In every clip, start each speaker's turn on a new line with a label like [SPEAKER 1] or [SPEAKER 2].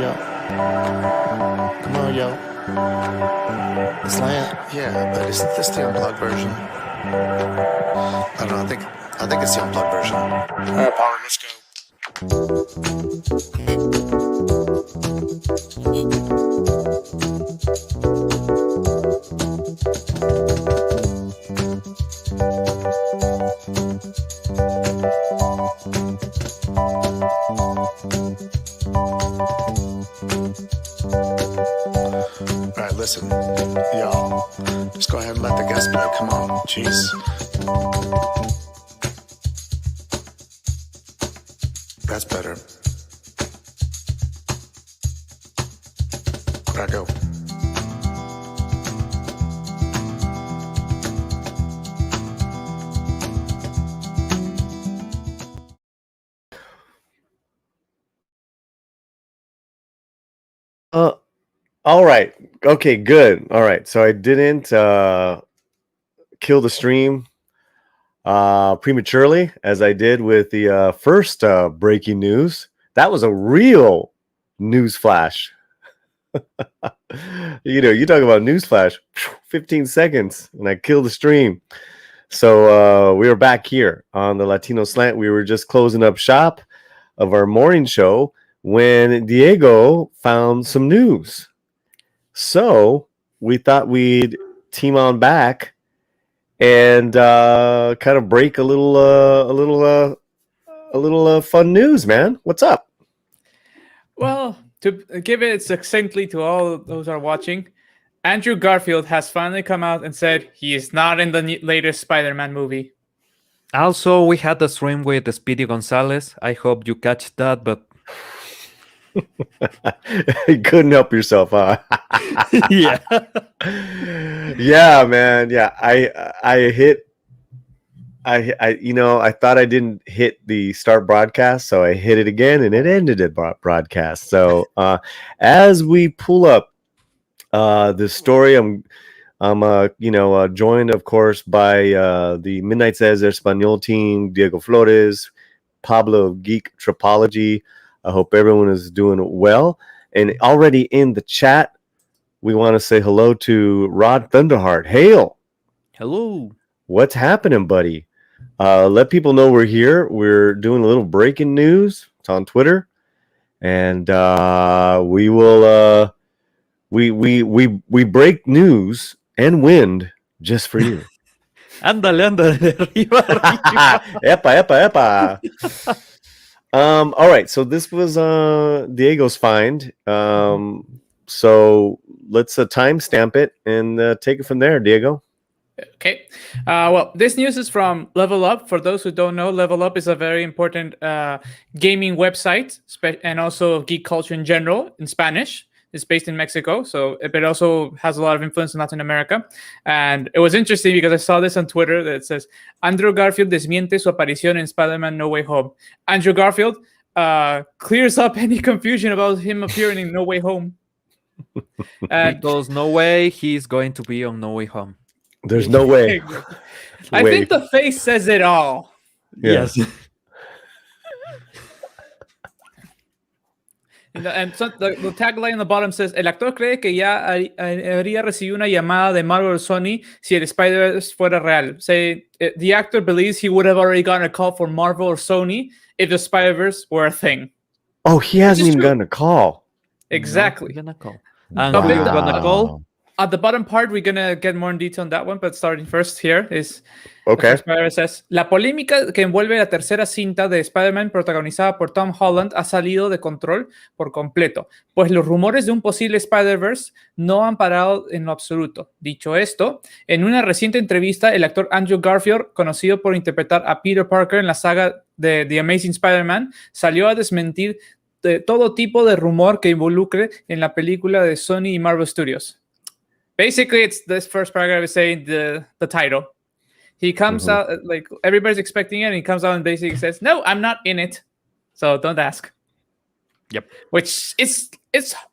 [SPEAKER 1] yo. Come on, yo. The slant.
[SPEAKER 2] Yeah, but isn't this the unplugged version? I don't know. I think it's the unplugged version. All right, Paulie, let's go. All right, listen, y'all. Just go ahead and let the guest play. Come on, jeez. That's better. Where'd I go?
[SPEAKER 1] All right. Okay, good. All right. So I didn't kill the stream prematurely as I did with the first breaking news. That was a real news flash. You talk about news flash, 15 seconds, and I killed the stream. So we are back here on the Latino Slant. We were just closing up shop of our morning show when Diego found some news. So we thought we'd team on back and kind of break a little fun news, man. What's up?
[SPEAKER 3] Well, to give it succinctly to all those who are watching, Andrew Garfield has finally come out and said he is not in the latest Spider-Man movie.
[SPEAKER 4] Also, we had a stream with Speedy Gonzalez. I hope you catch that, but
[SPEAKER 1] You couldn't help yourself, huh?
[SPEAKER 4] yeah.
[SPEAKER 1] Yeah, man. Yeah, I thought I didn't hit the start broadcast, so I hit it again, and it ended at broadcast. So as we pull up the story, I'm joined, of course, by the Midnight Says Espanol team, Diego Flores, Pablo of Geek Tropology. I hope everyone is doing well. And already in the chat, we want to say hello to Rod Thunderheart. Hail.
[SPEAKER 4] Hello.
[SPEAKER 1] What's happening, buddy? Let people know we're here. We're doing a little breaking news. It's on Twitter. And we will we break news and wind just for you.
[SPEAKER 4] Ándale, de arriba, arriba.
[SPEAKER 1] Epa. All right, so this was Diego's find. So let's timestamp it and take it from there, Diego.
[SPEAKER 3] Okay. Well, this news is from Level Up. For those who don't know, Level Up is a very important gaming website and also geek culture in general in Spanish. It's based in Mexico, so it also has a lot of influence in Latin America. And it was interesting because I saw this on Twitter that says, Andrew Garfield desmiente su aparición en Spider-Man No Way Home. Andrew Garfield clears up any confusion about him appearing in No Way Home.
[SPEAKER 4] Because no way he's going to be on No Way Home.
[SPEAKER 1] There's no way.
[SPEAKER 3] I think the face says it all.
[SPEAKER 4] Yes.
[SPEAKER 3] And so the tagline on the bottom says, el actor cree que ya habría recibido una llamada de Marvel o Sony si el Spider-Verse fuera real. Say, the actor believes he would have already gotten a call from Marvel or Sony if the Spider-Verse were a thing.
[SPEAKER 1] Oh, he hasn't even gotten a call.
[SPEAKER 3] Exactly.
[SPEAKER 4] No, gonna call. And who's gonna call?
[SPEAKER 3] At the bottom part, we're going to get more in detail on that one, but starting first here is...
[SPEAKER 1] Okay.
[SPEAKER 3] Says, la polémica que envuelve la tercera cinta de Spider-Man protagonizada por Tom Holland ha salido de control por completo, pues los rumores de un posible Spider-Verse no han parado en lo absoluto. Dicho esto, en una reciente entrevista, el actor Andrew Garfield, conocido por interpretar a Peter Parker en la saga de The Amazing Spider-Man, salió a desmentir de todo tipo de rumor que involucre en la película de Sony y Marvel Studios. Basically, it's this first paragraph is saying the title. He comes out, like, everybody's expecting it, and he comes out and basically says, no, I'm not in it. So don't ask.
[SPEAKER 4] Yep.
[SPEAKER 3] Which it's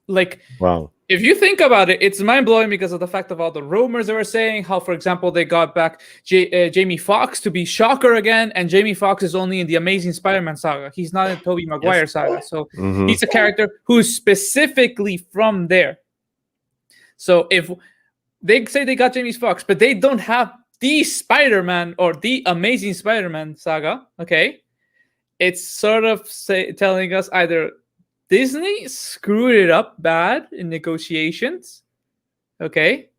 [SPEAKER 3] like,
[SPEAKER 1] wow.
[SPEAKER 3] if you think about it, it's mind-blowing because of the fact of all the rumors they were saying, how, for example, they got back Jamie Foxx to be Shocker again, and Jamie Foxx is only in the Amazing Spider-Man saga. He's not in Tobey Maguire saga. So he's a character who's specifically from there. So if they say they got Jamie Foxx, but they don't have the Spider-Man or the Amazing Spider-Man saga, okay, it's sort of telling us either Disney screwed it up bad in negotiations, okay,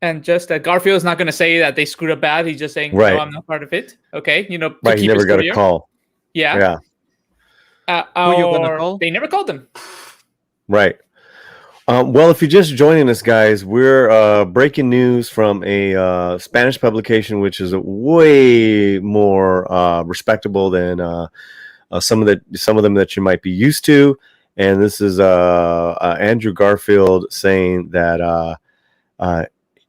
[SPEAKER 3] and just that Garfield's not going to say that they screwed up bad. He's just saying,
[SPEAKER 1] right.
[SPEAKER 3] no, I'm not part of it, okay, you know,
[SPEAKER 1] right. He never got a call.
[SPEAKER 3] Yeah.
[SPEAKER 4] Who you gonna call?
[SPEAKER 3] They never called him.
[SPEAKER 1] Right. Well, if you're just joining us, guys, we're breaking news from a Spanish publication, which is way more respectable than some of them that you might be used to. And this is Andrew Garfield saying that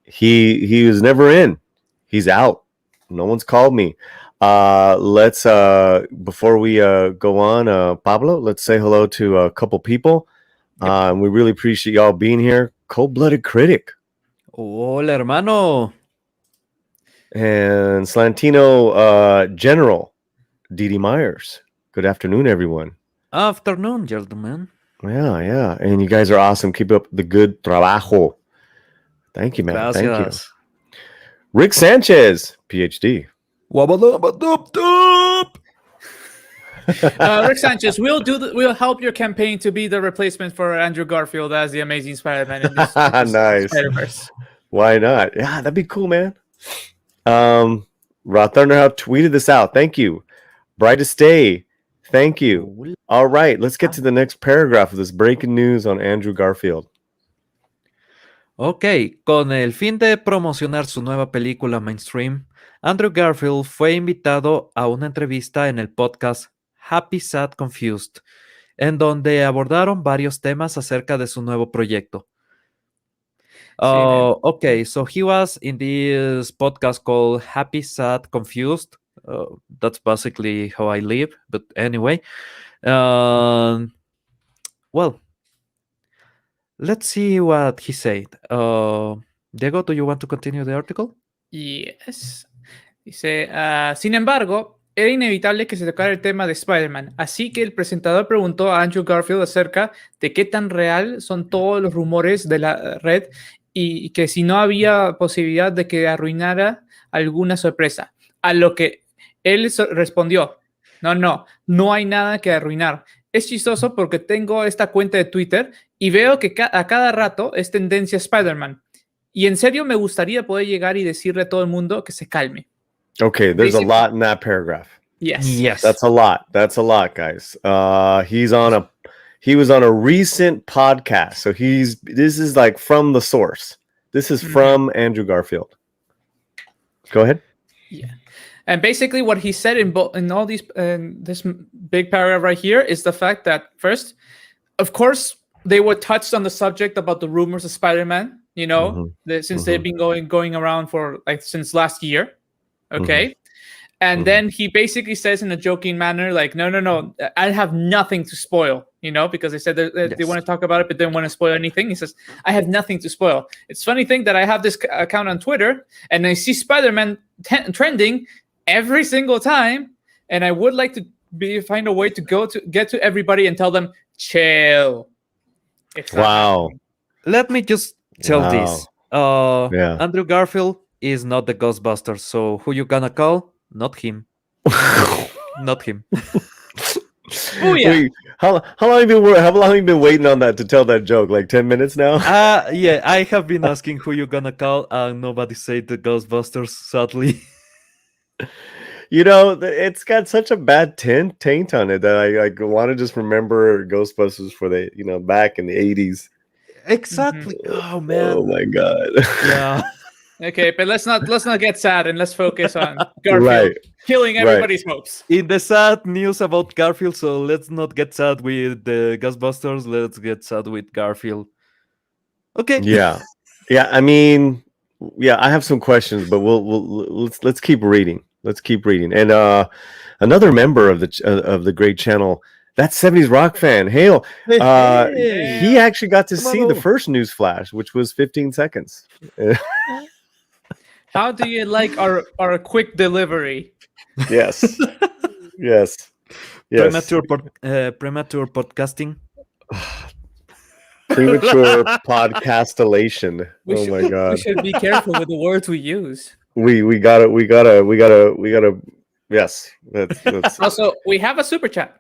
[SPEAKER 1] he was never in. He's out. No one's called me. Let's before we go on, Pablo, let's say hello to a couple people. We really appreciate y'all being here. Cold-blooded critic.
[SPEAKER 4] Hola, hermano.
[SPEAKER 1] And Slantino General Didi Myers. Good afternoon, everyone.
[SPEAKER 4] Afternoon, gentlemen.
[SPEAKER 1] Yeah. And you guys are awesome. Keep up the good trabajo. Thank you, man.
[SPEAKER 4] Gracias.
[SPEAKER 1] Thank you. Rick Sanchez, PhD.
[SPEAKER 3] Rick Sanchez, we'll help your campaign to be the replacement for Andrew Garfield as the Amazing Spider-Man in this
[SPEAKER 1] nice.
[SPEAKER 3] Spider-Verse.
[SPEAKER 1] Why not? Yeah, that'd be cool, man. Raw Thunderhout tweeted this out. Thank you. Brightest Day. Thank you. All right, let's get to the next paragraph of this breaking news on Andrew Garfield.
[SPEAKER 4] Ok, con el fin de promocionar su nueva película mainstream, Andrew Garfield fue invitado a una entrevista en el podcast Happy, Sad, Confused, en donde abordaron varios temas acerca de su nuevo proyecto. Okay, so he was in this podcast called Happy, Sad, Confused. That's basically how I live, but anyway. Well, let's see what he said. Diego, do you want to continue the article?
[SPEAKER 3] Yes. Dice, sin embargo, era inevitable que se tocara el tema de Spider-Man, así que el presentador preguntó a Andrew Garfield acerca de qué tan real son todos los rumores de la red y que si no había posibilidad de que arruinara alguna sorpresa. A lo que él respondió, no hay nada que arruinar. Es chistoso porque tengo esta cuenta de Twitter y veo que a cada rato es tendencia Spider-Man. Y en serio me gustaría poder llegar y decirle a todo el mundo que se calme.
[SPEAKER 1] Okay, there's a lot in that paragraph.
[SPEAKER 3] Yes.
[SPEAKER 1] That's a lot, guys. He was on a recent podcast, so this is like from the source. This is from Andrew Garfield. Go ahead.
[SPEAKER 3] Yeah. And basically what he said in all these this big paragraph right here is the fact that first, of course, they were touched on the subject about the rumors of Spider-Man, you know, since they've been going around for like since last year. Okay. And then he basically says in a joking manner, like, no, I have nothing to spoil, you know, because they said they want to talk about it, but they don't want to spoil anything. He says, I have nothing to spoil. It's funny thing that I have this account on Twitter and I see Spider-Man trending every single time. And I would like to find a way to get to everybody and tell them, chill.
[SPEAKER 1] Wow.
[SPEAKER 4] Let me just tell this.
[SPEAKER 1] Yeah.
[SPEAKER 4] Andrew Garfield is not the Ghostbusters, so who you gonna call? Not him. Not him.
[SPEAKER 3] Oh yeah.
[SPEAKER 1] Wait, how long have you been waiting on that to tell that joke? Like 10 minutes now?
[SPEAKER 4] Yeah, I have been asking who you gonna call, and nobody said the Ghostbusters, sadly.
[SPEAKER 1] You know, it's got such a bad taint on it that I want to just remember Ghostbusters for back in the 80s.
[SPEAKER 4] Exactly. Oh man.
[SPEAKER 1] Oh my god.
[SPEAKER 4] Yeah.
[SPEAKER 3] Okay, but let's not get sad and let's focus on Garfield killing everybody's hopes.
[SPEAKER 4] In the sad news about Garfield, so let's not get sad with the Ghostbusters. Let's get sad with Garfield. Okay.
[SPEAKER 1] Yeah. I mean, I have some questions, but let's keep reading. And another member of the great channel, That's 70s rock fan. Hail.
[SPEAKER 4] Hey,
[SPEAKER 1] He actually got to see the
[SPEAKER 4] Tomorrow.
[SPEAKER 1] first news flash, which was 15 seconds.
[SPEAKER 3] How do you like our quick delivery?
[SPEAKER 1] Yes. Yes. Yes.
[SPEAKER 4] Premature podcasting.
[SPEAKER 1] Premature podcastulation.
[SPEAKER 3] We
[SPEAKER 1] Oh
[SPEAKER 3] should,
[SPEAKER 1] my
[SPEAKER 3] we
[SPEAKER 1] god.
[SPEAKER 3] should be careful with the words we use.
[SPEAKER 1] We gotta yes. That's
[SPEAKER 3] Also, we have a super chat.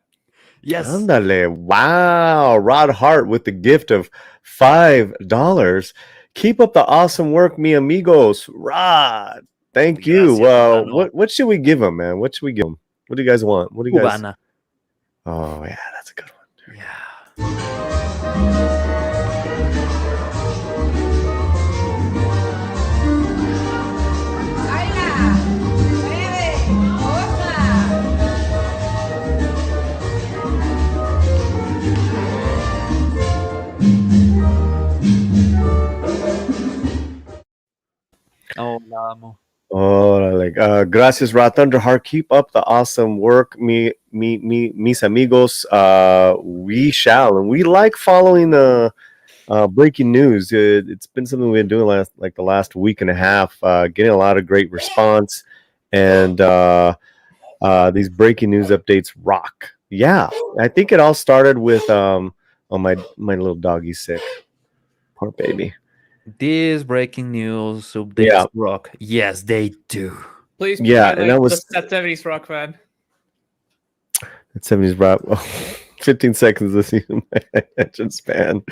[SPEAKER 4] Yes.
[SPEAKER 1] Ándale. Wow. Rod Hart with the gift of $5. Keep up the awesome work, mi amigos. Rod. Thank you.
[SPEAKER 4] Gracias,
[SPEAKER 1] Well,
[SPEAKER 4] hermano.
[SPEAKER 1] what should we give him, man? What should we give him? What do you guys want? What do you guys?
[SPEAKER 4] Cubana.
[SPEAKER 1] Oh yeah, that's a good one.
[SPEAKER 4] Yeah.
[SPEAKER 5] ¡Baila! ¡Mueve! ¡Goza!
[SPEAKER 4] Oh, la amo.
[SPEAKER 1] Gracias, Rod Thunderheart. Keep up the awesome work, mis amigos. We shall, and we like following the breaking news. It's been something we've been doing the last week and a half, getting a lot of great response, and these breaking news updates rock. Yeah, I think it all started with my little doggy's sick, poor baby.
[SPEAKER 4] These breaking news updates
[SPEAKER 1] Yeah.
[SPEAKER 4] rock. Yes, they do.
[SPEAKER 3] Please,
[SPEAKER 1] Yeah,
[SPEAKER 3] highlight
[SPEAKER 1] and that was-
[SPEAKER 3] that 70s rock fan.
[SPEAKER 1] That 70s rap. 15 seconds to see my attention span.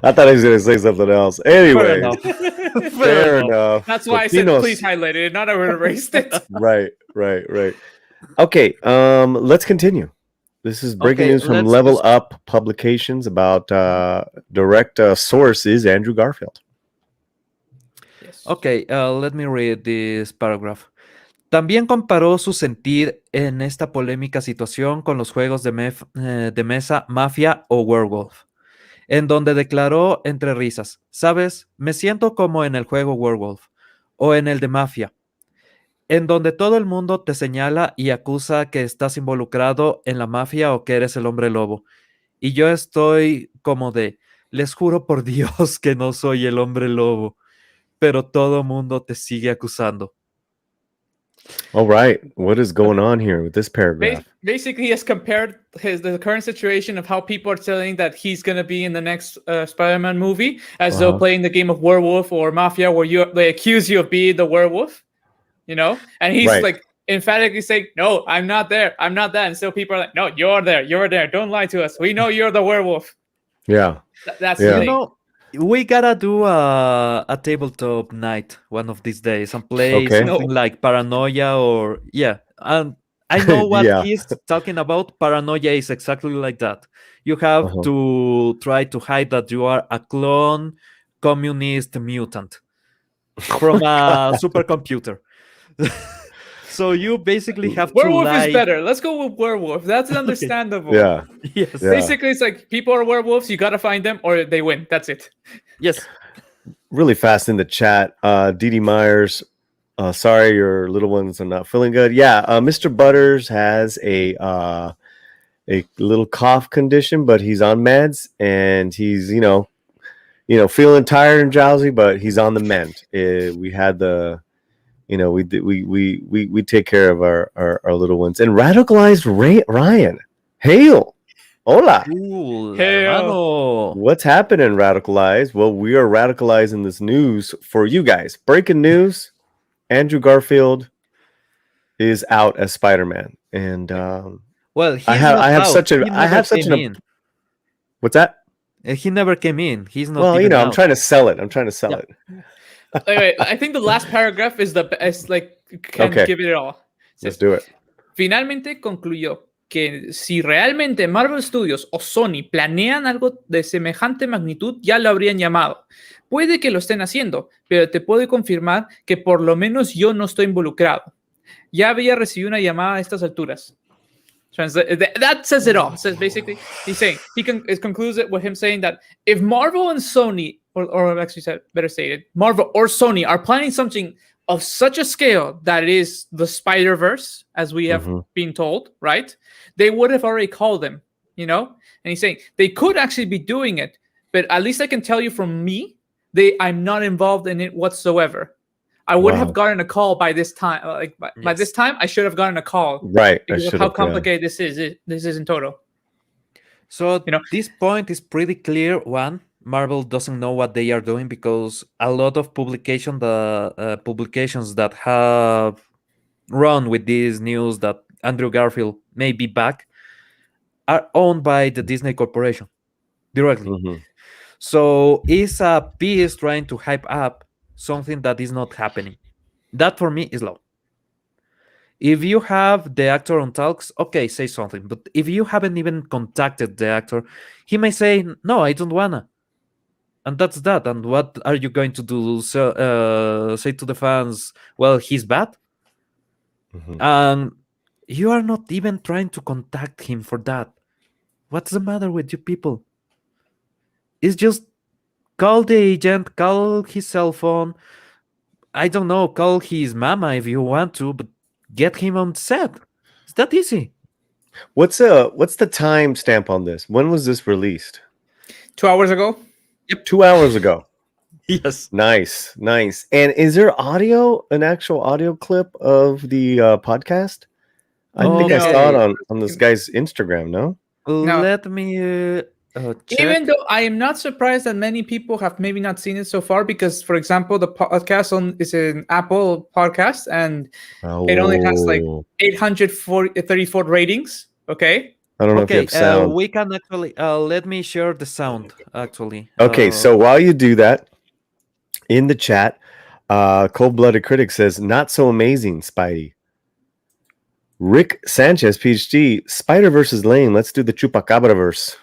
[SPEAKER 1] I thought he was going to say something else. Anyway,
[SPEAKER 4] enough.
[SPEAKER 1] fair enough.
[SPEAKER 3] That's why I said
[SPEAKER 1] Latinos-
[SPEAKER 3] please highlight it, not I would have erased it.
[SPEAKER 1] Right. Okay, let's continue. This is breaking
[SPEAKER 4] Okay,
[SPEAKER 1] news from
[SPEAKER 4] let's
[SPEAKER 1] Level
[SPEAKER 4] just-
[SPEAKER 1] Up Publications about direct source is Andrew Garfield.
[SPEAKER 3] Yes.
[SPEAKER 4] Okay, let me read this paragraph. También comparó su sentir en esta polémica situación con los juegos de mesa Mafia o Werewolf, en donde declaró entre risas, ¿sabes? Me siento como en el juego Werewolf o en el de Mafia, en donde todo el mundo te señala y acusa que estás involucrado en la mafia o que eres el hombre lobo. Y yo estoy como de, les juro por Dios que no soy el hombre lobo, pero todo mundo te sigue acusando.
[SPEAKER 1] All right, what is going on here with this paragraph?
[SPEAKER 3] Basically, he has compared the current situation of how people are saying that he's going to be in the next Spider-Man movie as though playing the game of Werewolf or Mafia, where they accuse you of being the werewolf, you know? And he's
[SPEAKER 1] Right.
[SPEAKER 3] like emphatically saying, "No, I'm not there. I'm not that." And still people are like, "No, you're there. You're there. Don't lie to us. We know you're the werewolf."
[SPEAKER 1] Yeah.
[SPEAKER 3] That's
[SPEAKER 1] Yeah.
[SPEAKER 3] the
[SPEAKER 4] You
[SPEAKER 3] thing.
[SPEAKER 4] know, we gotta do a tabletop night one of these days and play
[SPEAKER 1] Okay.
[SPEAKER 4] something like Paranoia or and I know what
[SPEAKER 1] Yeah.
[SPEAKER 4] he's talking about. Paranoia is exactly like that. You have
[SPEAKER 1] Uh-huh.
[SPEAKER 4] to try to hide that you are a clone communist mutant from a supercomputer. So you basically have to
[SPEAKER 3] Werewolf
[SPEAKER 4] lie.
[SPEAKER 3] is better. Let's go with werewolf. That's understandable.
[SPEAKER 1] Yeah.
[SPEAKER 4] Yes.
[SPEAKER 1] Yeah.
[SPEAKER 3] Basically, it's like people are werewolves. You gotta find them, or they win. That's it.
[SPEAKER 4] Yes.
[SPEAKER 1] Really fast in the chat. Dee Myers, sorry your little ones are not feeling good. Yeah, Mr. Butters has a little cough condition, but he's on meds and he's feeling tired and drowsy, but he's on the mend. We had the we take care of our little ones. And radicalized Ryan, hail, hola.
[SPEAKER 4] Cool.
[SPEAKER 3] Hey,
[SPEAKER 4] hermano.
[SPEAKER 1] What's happening, radicalized? Well, we are radicalizing this news for you guys. Breaking news: Andrew Garfield is out as Spider-Man, and
[SPEAKER 4] Well, he's
[SPEAKER 1] I have
[SPEAKER 4] not
[SPEAKER 1] such
[SPEAKER 4] out.
[SPEAKER 1] a
[SPEAKER 4] He
[SPEAKER 1] I
[SPEAKER 4] never
[SPEAKER 1] have such
[SPEAKER 4] came
[SPEAKER 1] an
[SPEAKER 4] in.
[SPEAKER 1] what's that?
[SPEAKER 4] He never came in. He's not.
[SPEAKER 1] Well,
[SPEAKER 4] even
[SPEAKER 1] I'm
[SPEAKER 4] out.
[SPEAKER 1] trying to sell it.
[SPEAKER 4] Yeah.
[SPEAKER 3] Anyway, I think the last paragraph is can
[SPEAKER 1] Okay.
[SPEAKER 3] give it all.
[SPEAKER 1] Let's do it.
[SPEAKER 3] Finalmente concluyó que si realmente Marvel Studios o Sony planean algo de semejante magnitud, ya lo habrían llamado. Puede que lo estén haciendo, pero te puedo confirmar que por lo menos yo no estoy involucrado. Ya había recibido una llamada a estas alturas. That says it all. Says basically, he's saying it concludes it with him saying that if Marvel and Sony, or actually said better stated, Marvel or Sony are planning something of such a scale that it is the Spider-Verse, as we have been told, right? They would have already called them you know? And he's saying they could actually be doing it, but at least I can tell you from me, I'm not involved in it whatsoever. I would have gotten a call by this time. Like by this time, I should have gotten a call.
[SPEAKER 1] Right.
[SPEAKER 3] Because of how complicated this is. This is in total.
[SPEAKER 4] So this point is pretty clear. One, Marvel doesn't know what they are doing because a lot of publications that have run with this news that Andrew Garfield may be back are owned by the Disney Corporation directly.
[SPEAKER 1] Mm-hmm.
[SPEAKER 4] So it's a piece trying to hype up something that is not happening. That for me is low. If you have the actor on talks, okay, say something. But if you haven't even contacted the actor, he may say, no, I don't wanna. And that's that. And what are you going to do? So, say to the fans, well, he's bad?
[SPEAKER 1] Mm-hmm.
[SPEAKER 4] And you are not even trying to contact him for that. What's the matter with you people? It's just call the agent, call his cell phone. I don't know, call his mama if you want to, but get him on set. It's that easy.
[SPEAKER 1] What's the time stamp on this? When was this released?
[SPEAKER 3] 2 hours ago.
[SPEAKER 1] Yep, 2 hours ago.
[SPEAKER 4] Yes.
[SPEAKER 1] Nice. And is there an actual audio clip of the podcast? I think I saw it on this guy's Instagram. No.
[SPEAKER 4] Let me check.
[SPEAKER 3] Even though I am not surprised that many people have maybe not seen it so far, because, for example, the podcast is an Apple podcast and it only has like 834 ratings. Okay.
[SPEAKER 1] I don't know if you have sound.
[SPEAKER 4] We can actually let me share the sound actually.
[SPEAKER 1] Okay, so while you do that, in the chat, Cold-Blooded Critic says, not so amazing, Spidey. Rick Sanchez, PhD, Spider-Verse is lame. Let's do the Chupacabra-verse.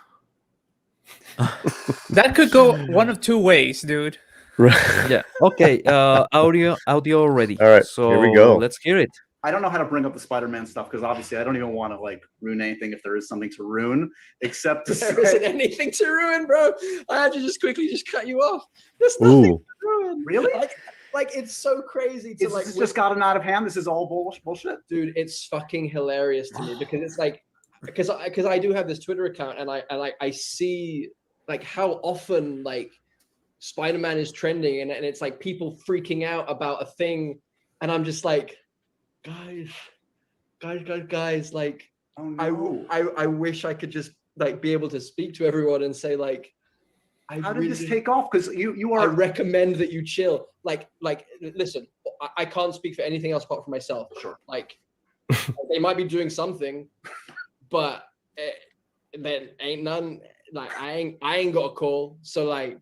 [SPEAKER 3] That could go one of two ways, dude.
[SPEAKER 4] Yeah. Okay. Audio ready.
[SPEAKER 1] All right.
[SPEAKER 4] So
[SPEAKER 1] here we go.
[SPEAKER 4] Let's hear it.
[SPEAKER 6] I don't know how to bring up the Spider-Man stuff because obviously I don't even want to like ruin anything if there is something to ruin, except to
[SPEAKER 7] there isn't anything to ruin, bro. I had to just quickly cut you off. There's nothing to ruin.
[SPEAKER 6] Really?
[SPEAKER 7] Like it's so crazy to
[SPEAKER 6] It's just gotten out of hand. This is all bullshit,
[SPEAKER 7] dude. It's fucking hilarious to me because it's like because I do have this Twitter account and I see like how often like Spider-Man is trending and it's like people freaking out about a thing, and I'm just like, guys, like,
[SPEAKER 6] oh, no.
[SPEAKER 7] I wish I could just like be able to speak to everyone and say like,
[SPEAKER 6] how did this take off? Because you are.
[SPEAKER 7] I recommend that you chill. Like, listen, I can't speak for anything else apart from myself.
[SPEAKER 6] Sure.
[SPEAKER 7] Like, they might be doing something, but then ain't none. Like, I ain't got a call. So like.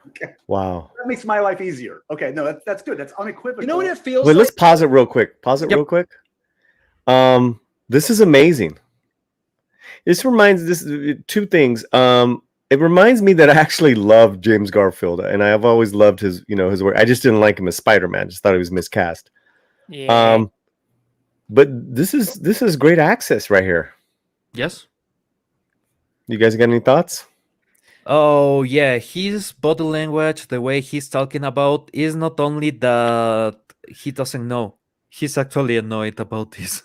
[SPEAKER 6] Okay.
[SPEAKER 1] Wow.
[SPEAKER 6] That makes my life easier. Okay, no, that's good. That's unequivocal.
[SPEAKER 7] You know what it feels
[SPEAKER 1] Wait,
[SPEAKER 7] like?
[SPEAKER 1] let's pause it real quick. Real quick. This is amazing. This reminds two things. It reminds me that I actually love James Garfield, and I have always loved his work. I just didn't like him as Spider-Man. Just thought he was miscast.
[SPEAKER 3] Yeah.
[SPEAKER 1] But this is great access right here.
[SPEAKER 4] Yes.
[SPEAKER 1] You guys got any thoughts?
[SPEAKER 4] Oh yeah, his body language, the way he's talking about, is not only that he doesn't know. He's actually annoyed about this.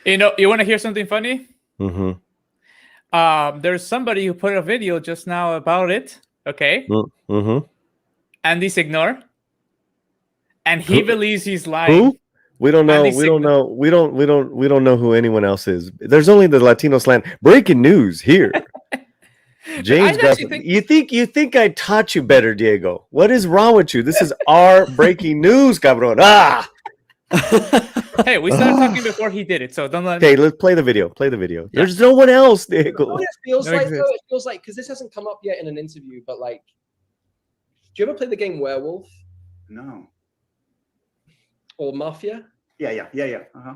[SPEAKER 3] You want to hear something funny?
[SPEAKER 1] Mm-hmm.
[SPEAKER 3] There's somebody who put a video just now about it. Okay.
[SPEAKER 1] Mm-hmm.
[SPEAKER 3] And this ignore. And he believes he's lying.
[SPEAKER 1] Who? We don't know. We don't know. We don't know who anyone else is. There's only the Latino slant. Breaking news here. James Garfield. You think I taught you better, Diego? What is wrong with you? This is our breaking news, cabron. Ah.
[SPEAKER 3] Hey, we started talking before he did it, so don't let.
[SPEAKER 1] Okay, let's play the video. Yeah. There's no one else, Diego.
[SPEAKER 7] You know what it feels like? Though? It feels like because this hasn't come up yet in an interview, but like, do you ever play the game Werewolf?
[SPEAKER 6] No.
[SPEAKER 7] Or Mafia?
[SPEAKER 6] Yeah. Uh-huh.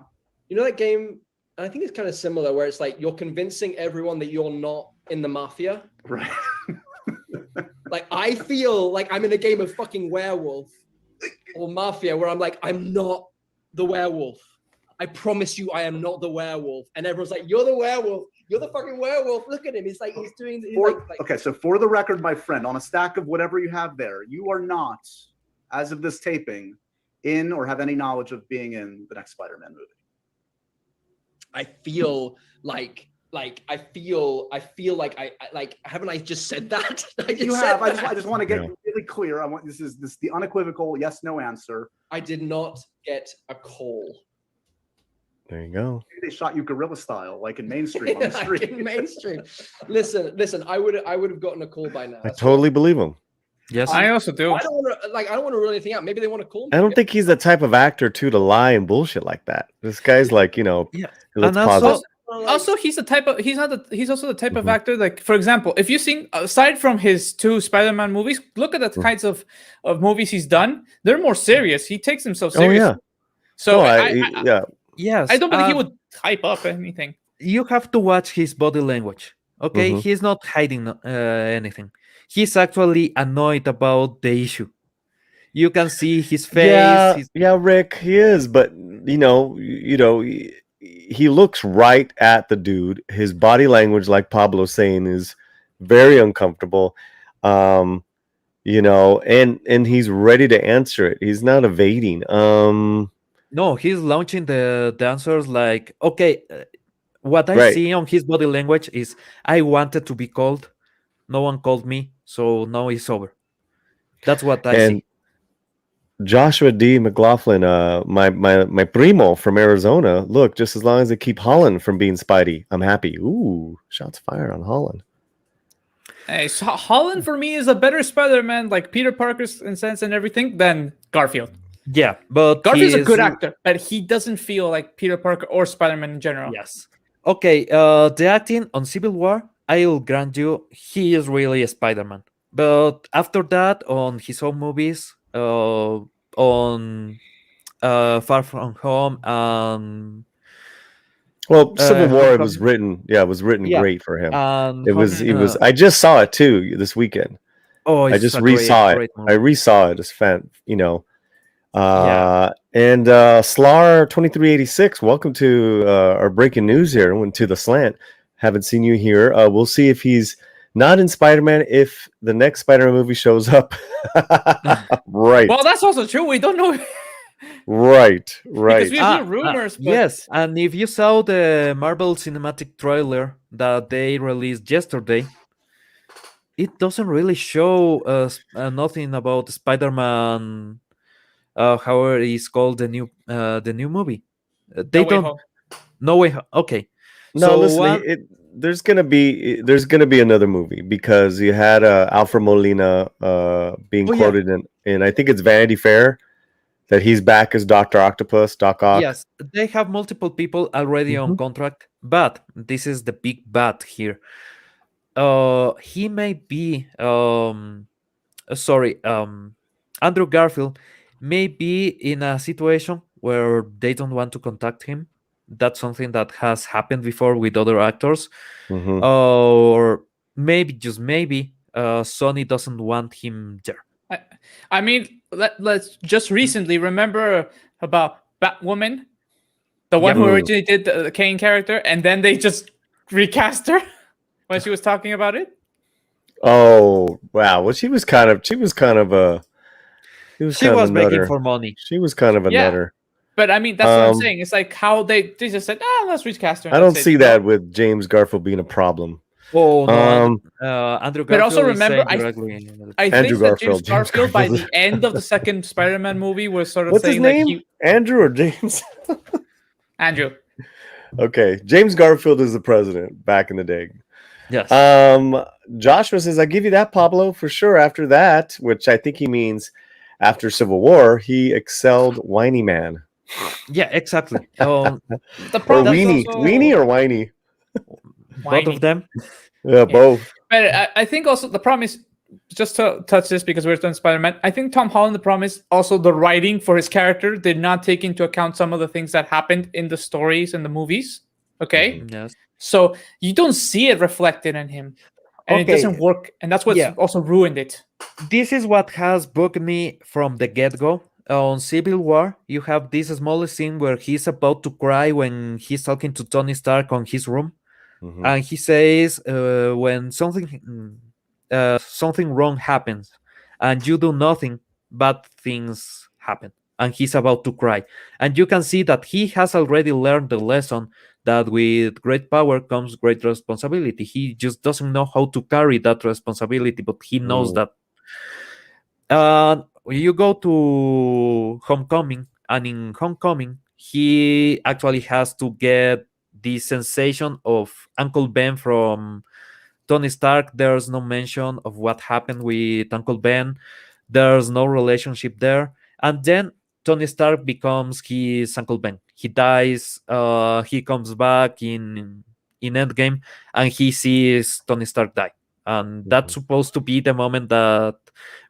[SPEAKER 7] You know that game? I think it's kind of similar, where it's like you're convincing everyone that you're not in the mafia.
[SPEAKER 6] Right.
[SPEAKER 7] Like I feel like I'm in a game of fucking Werewolf or Mafia, where I'm like, I'm not the werewolf. I promise you, I am not the werewolf. And everyone's like, you're the werewolf. You're the fucking werewolf. Look at him. He's like, he's doing.
[SPEAKER 6] Okay, so for the record, my friend, on a stack of whatever you have there, you are not, as of this taping, in or have any knowledge of being in the next Spider-Man movie.
[SPEAKER 7] I feel like I feel like I like haven't I just said that? I just
[SPEAKER 6] You
[SPEAKER 7] said
[SPEAKER 6] have. I
[SPEAKER 7] that.
[SPEAKER 6] just want to get
[SPEAKER 1] Yeah.
[SPEAKER 6] really clear. I want this is the unequivocal yes no answer.
[SPEAKER 7] I did not get a call.
[SPEAKER 1] There you go.
[SPEAKER 6] Maybe they shot you guerrilla style, like in mainstream on the
[SPEAKER 7] Like
[SPEAKER 6] street.
[SPEAKER 7] in mainstream. Listen. I would have gotten a call by now.
[SPEAKER 1] I totally believe him.
[SPEAKER 4] Yes.
[SPEAKER 3] I also do.
[SPEAKER 7] I don't want to rule anything out. Maybe they want to call me.
[SPEAKER 1] I don't think he's the type of actor too to lie and bullshit like that. This guy's like,
[SPEAKER 4] Yeah.
[SPEAKER 1] let's
[SPEAKER 4] And
[SPEAKER 1] pause
[SPEAKER 4] also-
[SPEAKER 1] it.
[SPEAKER 3] Also, he's also the type of
[SPEAKER 1] Mhm.
[SPEAKER 3] actor, like, for example, if you seen, aside from his 2 Spider-Man movies, look at the kinds of movies he's done. They're more serious. He takes himself
[SPEAKER 1] Oh
[SPEAKER 3] seriously.
[SPEAKER 1] yeah.
[SPEAKER 3] So
[SPEAKER 1] No,
[SPEAKER 3] I
[SPEAKER 4] Yes.
[SPEAKER 3] don't believe he would hype up anything.
[SPEAKER 4] You have to watch his body language. Okay,
[SPEAKER 1] Mhm.
[SPEAKER 4] he's not hiding anything. He's actually annoyed about the issue. You can see his face.
[SPEAKER 1] Yeah, Rick, he is, but he looks right at the dude. His body language, like Pablo's saying, is very uncomfortable. And he's ready to answer it. He's not evading.
[SPEAKER 4] No, he's launching the answers like, okay, what I
[SPEAKER 1] Right.
[SPEAKER 4] see on his body language is I wanted to be called. No one called me, so now it's over. That's what I
[SPEAKER 1] And
[SPEAKER 4] see.
[SPEAKER 1] Joshua D. McLaughlin, my primo from Arizona. Look, just as long as they keep Holland from being Spidey, I'm happy. Ooh, shots fired on Holland.
[SPEAKER 3] Hey, so Holland for me is a better Spider-Man, like Peter Parker's in sense and everything, than Garfield.
[SPEAKER 4] Yeah, but
[SPEAKER 3] Garfield's a good
[SPEAKER 4] he's-
[SPEAKER 3] actor, but he doesn't feel like Peter Parker or Spider-Man in general.
[SPEAKER 4] Yes. Okay, the acting on Civil War, I'll grant you, he is really a Spider-Man. But after that, on his own movies, on Far From Home,
[SPEAKER 1] Well, Civil War
[SPEAKER 4] Homecoming.
[SPEAKER 1] was written. Yeah, it was written
[SPEAKER 4] Yeah,
[SPEAKER 1] great for him.
[SPEAKER 4] and
[SPEAKER 1] It was.
[SPEAKER 4] Home-
[SPEAKER 1] It was. I just saw it too this weekend.
[SPEAKER 4] oh,
[SPEAKER 1] I
[SPEAKER 4] it's
[SPEAKER 1] just
[SPEAKER 4] a great,
[SPEAKER 1] resaw it.
[SPEAKER 4] great
[SPEAKER 1] I
[SPEAKER 4] movie.
[SPEAKER 1] resaw it. It's fan.
[SPEAKER 4] Yeah.
[SPEAKER 1] And Slar 2386. Welcome to our breaking news here. Went to the slant. Haven't seen you here. We'll see if he's not in Spider-Man if the next Spider-Man movie shows up. Right.
[SPEAKER 3] Well, that's also true. We don't know
[SPEAKER 1] Right.
[SPEAKER 3] because we
[SPEAKER 4] Ah,
[SPEAKER 3] hear rumors. But
[SPEAKER 4] Yes, and if you saw the Marvel Cinematic trailer that they released yesterday, it doesn't really show us nothing about Spider-Man. However, it's called the new movie. They
[SPEAKER 3] No Way
[SPEAKER 4] don't.
[SPEAKER 3] Home.
[SPEAKER 4] No way. Okay.
[SPEAKER 1] No,
[SPEAKER 4] So
[SPEAKER 1] listen.
[SPEAKER 4] one-
[SPEAKER 1] There's gonna be another movie because you had Alfred Molina being
[SPEAKER 4] Oh, yeah.
[SPEAKER 1] quoted in I think it's Vanity Fair that he's back as Doctor Octopus, Doc Ock.
[SPEAKER 4] Yes, they have multiple people already on
[SPEAKER 1] Mhm.
[SPEAKER 4] contract, but this is the big but here. He may be Andrew Garfield may be in a situation where they don't want to contact him. That's something that has happened before with other actors.
[SPEAKER 1] Mhm.
[SPEAKER 4] Or maybe, just maybe, Sony doesn't want him there.
[SPEAKER 3] I mean, let's just recently remember about Batwoman, the one who
[SPEAKER 1] Yeah.
[SPEAKER 3] originally did the Kane character, and then they just recast her when she was talking about it.
[SPEAKER 1] Oh wow! Well, she was kind of a. She was
[SPEAKER 4] She
[SPEAKER 1] kind
[SPEAKER 4] was
[SPEAKER 1] of a
[SPEAKER 4] making
[SPEAKER 1] nutter.
[SPEAKER 4] for money.
[SPEAKER 1] She was kind of a
[SPEAKER 3] Yeah.
[SPEAKER 1] nutter.
[SPEAKER 3] But I mean, that's what I'm
[SPEAKER 1] Um,
[SPEAKER 3] saying. It's like how they just said, let's recast her. and
[SPEAKER 1] I don't
[SPEAKER 3] that's it,
[SPEAKER 1] see
[SPEAKER 3] you know?
[SPEAKER 1] that with James Garfield being a problem.
[SPEAKER 4] Oh no, Andrew Garfield.
[SPEAKER 3] But also
[SPEAKER 4] is
[SPEAKER 3] remember,
[SPEAKER 4] saying directly.
[SPEAKER 3] I
[SPEAKER 1] Andrew
[SPEAKER 3] think that James
[SPEAKER 1] Garfield.
[SPEAKER 3] Garfield, by
[SPEAKER 1] Garfield.
[SPEAKER 3] the end of the second Spider-Man movie, was sort of
[SPEAKER 1] What's his
[SPEAKER 3] saying
[SPEAKER 1] name?
[SPEAKER 3] like
[SPEAKER 1] Andrew or James?
[SPEAKER 3] Andrew.
[SPEAKER 1] Okay, James Garfield is the president back in the day.
[SPEAKER 4] Yes.
[SPEAKER 1] Joshua says, "I give you that, Pablo, for sure." After that, which I think he means after Civil War, he excelled Whiny Man
[SPEAKER 4] Yeah, exactly.
[SPEAKER 3] The
[SPEAKER 1] or
[SPEAKER 3] problem is
[SPEAKER 1] Weenie,
[SPEAKER 3] also
[SPEAKER 1] Weenie or Whiny.
[SPEAKER 4] Both
[SPEAKER 3] whiny.
[SPEAKER 4] of them.
[SPEAKER 1] Yeah, both.
[SPEAKER 3] But I think also the problem is, just to touch this because we're done Spider-Man, I think Tom Holland, the problem is also the writing for his character did not take into account some of the things that happened in the stories and the movies. Okay?
[SPEAKER 4] Yes.
[SPEAKER 3] So you don't see it reflected in him. And it
[SPEAKER 4] Okay.
[SPEAKER 3] doesn't work. And that's what's
[SPEAKER 4] Yeah.
[SPEAKER 3] also ruined it.
[SPEAKER 4] This is what has bugged me from the get-go. On Civil War, you have this small scene where he's about to cry when he's talking to Tony Stark on his room,
[SPEAKER 1] Mhm.
[SPEAKER 4] and he says, "When something wrong happens, and you do nothing, bad things happen." and he's about to cry. And you can see that he has already learned the lesson that with great power comes great responsibility. He just doesn't know how to carry that responsibility, but he knows
[SPEAKER 1] Mm.
[SPEAKER 4] that. You go to Homecoming, and in Homecoming, he actually has to get the sensation of Uncle Ben from Tony Stark. There's no mention of what happened with Uncle Ben. There's no relationship there. And then Tony Stark becomes his Uncle Ben. He dies. He comes back in Endgame, and he sees Tony Stark die. And that's supposed to be the moment that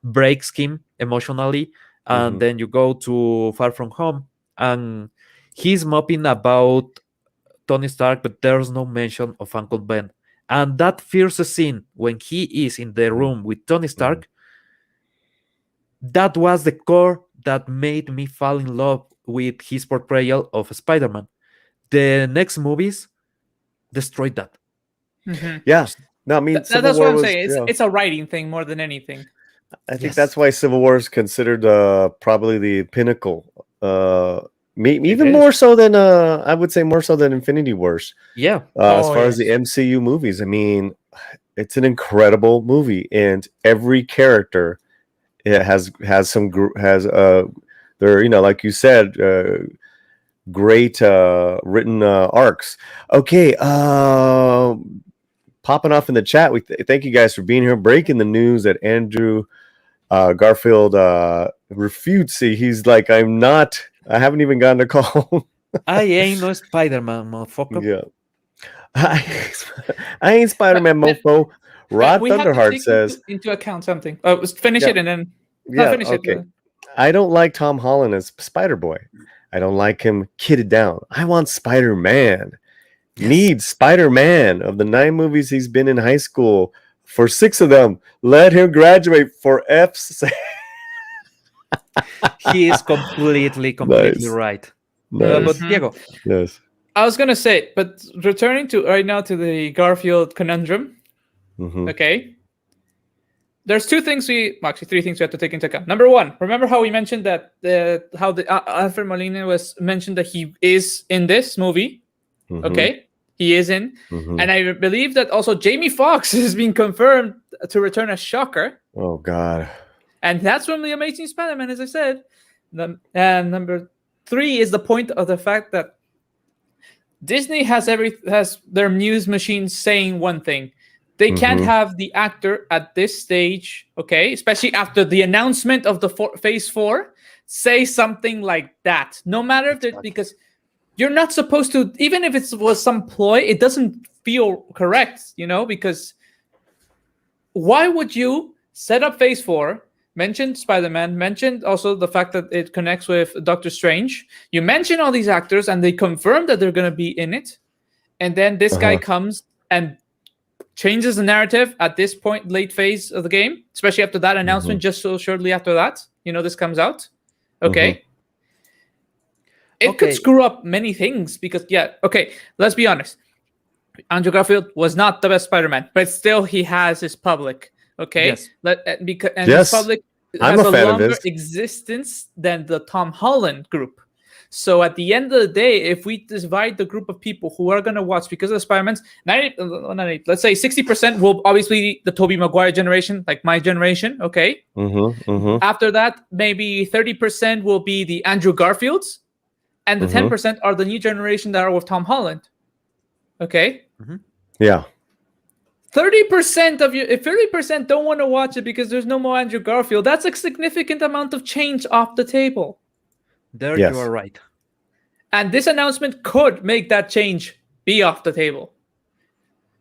[SPEAKER 4] breaks him emotionally. And then you go to Far From Home, and he's moping about Tony Stark, but there's no mention of Uncle Ben. And that first scene when he is in the room with Tony Stark, that was the core that made me fall in love with his portrayal of Spider-Man. The next movies destroyed that.
[SPEAKER 3] Mhm.
[SPEAKER 1] Yeah. No, I mean, Civil
[SPEAKER 3] That's
[SPEAKER 1] War
[SPEAKER 3] what I'm
[SPEAKER 1] was,
[SPEAKER 3] saying.
[SPEAKER 1] yeah.
[SPEAKER 3] It's a writing thing more than anything.
[SPEAKER 1] I think
[SPEAKER 4] Yes.
[SPEAKER 1] that's why Civil War is considered probably the pinnacle. Even
[SPEAKER 3] is.
[SPEAKER 1] more so than I would say more so than Infinity Wars.
[SPEAKER 4] Yeah.
[SPEAKER 1] As
[SPEAKER 3] Oh,
[SPEAKER 1] far as the MCU movies, I mean, it's an incredible movie, and every character has they're, you know, like you said, great written arcs. Okay, popping off in the chat. We thank you guys for being here. Breaking the news that Andrew Garfield refutes. He's like, I haven't even gotten a call.
[SPEAKER 4] I ain't no Spider-Man, motherfucker.
[SPEAKER 1] Yeah. I ain't Spider-Man, mofo. Rod
[SPEAKER 3] we have to
[SPEAKER 1] Thunderheart
[SPEAKER 3] take
[SPEAKER 1] says,
[SPEAKER 3] into account something. Finish
[SPEAKER 1] Yeah.
[SPEAKER 3] it and then
[SPEAKER 1] yeah,
[SPEAKER 3] finish
[SPEAKER 1] okay.
[SPEAKER 3] it.
[SPEAKER 1] I don't like Tom Holland as Spider-Boy. I don't like him kidded down. I want Spider-Man.
[SPEAKER 4] Yes.
[SPEAKER 1] Need Spider-Man. Of the 9 movies he's been in high school, for 6 of them, let him graduate for F's sake.
[SPEAKER 4] He is completely
[SPEAKER 1] Nice.
[SPEAKER 4] right.
[SPEAKER 1] Nice.
[SPEAKER 4] But
[SPEAKER 3] Mhm.
[SPEAKER 4] Diego,
[SPEAKER 1] Yes.
[SPEAKER 3] I was gonna say, but returning to right now to the Garfield conundrum.
[SPEAKER 1] Mhm.
[SPEAKER 3] Okay. There's 3 things we have to take into account. Number 1, remember how we mentioned that Alfred Molina was mentioned that he is in this movie.
[SPEAKER 1] Mhm.
[SPEAKER 3] Okay, he is in,
[SPEAKER 1] Mhm.
[SPEAKER 3] and I believe that also Jamie Foxx has been confirmed to return as Shocker,
[SPEAKER 1] Oh God.
[SPEAKER 3] and that's from the Amazing Spider-Man, as I said. And number 3 is the point of the fact that Disney has their muse machine saying one thing. They can't
[SPEAKER 1] Mhm.
[SPEAKER 3] have the actor at this stage, okay, especially after the announcement of the Phase 4, say something like that. No matter if they're, because you're not supposed to, even if it was some ploy, it doesn't feel correct, you know, because why would you set up Phase 4, mention Spider-Man, mentioned also the fact that it connects with Doctor Strange. You mention all these actors and they confirm that they're going to be in it. And then this guy comes and changes the narrative at this point, late phase of the game, especially after that announcement, just so shortly after that, you know, this comes out. Okay. It could screw up many things because, let's be honest. Andrew Garfield was not the best Spider-Man, but still he has his public. Okay.
[SPEAKER 4] Yes.
[SPEAKER 3] His public
[SPEAKER 1] I'm
[SPEAKER 3] has
[SPEAKER 1] a
[SPEAKER 3] a
[SPEAKER 1] fan of
[SPEAKER 3] longer
[SPEAKER 1] his.
[SPEAKER 3] existence than the Tom Holland group. So at the end of the day, if we divide the group of people who are going to watch because of Spider-Man's, let's say 60% will obviously be the Tobey Maguire generation, like my generation, okay? After that, maybe 30% will be the Andrew Garfields, and the 10% are the new generation that are with Tom Holland, okay?
[SPEAKER 1] Yeah.
[SPEAKER 3] 30% of you, if 30% don't want to watch it because there's no more Andrew Garfield, that's a significant amount of change off the table.
[SPEAKER 4] There you are right.
[SPEAKER 3] And this announcement could make that change be off the table.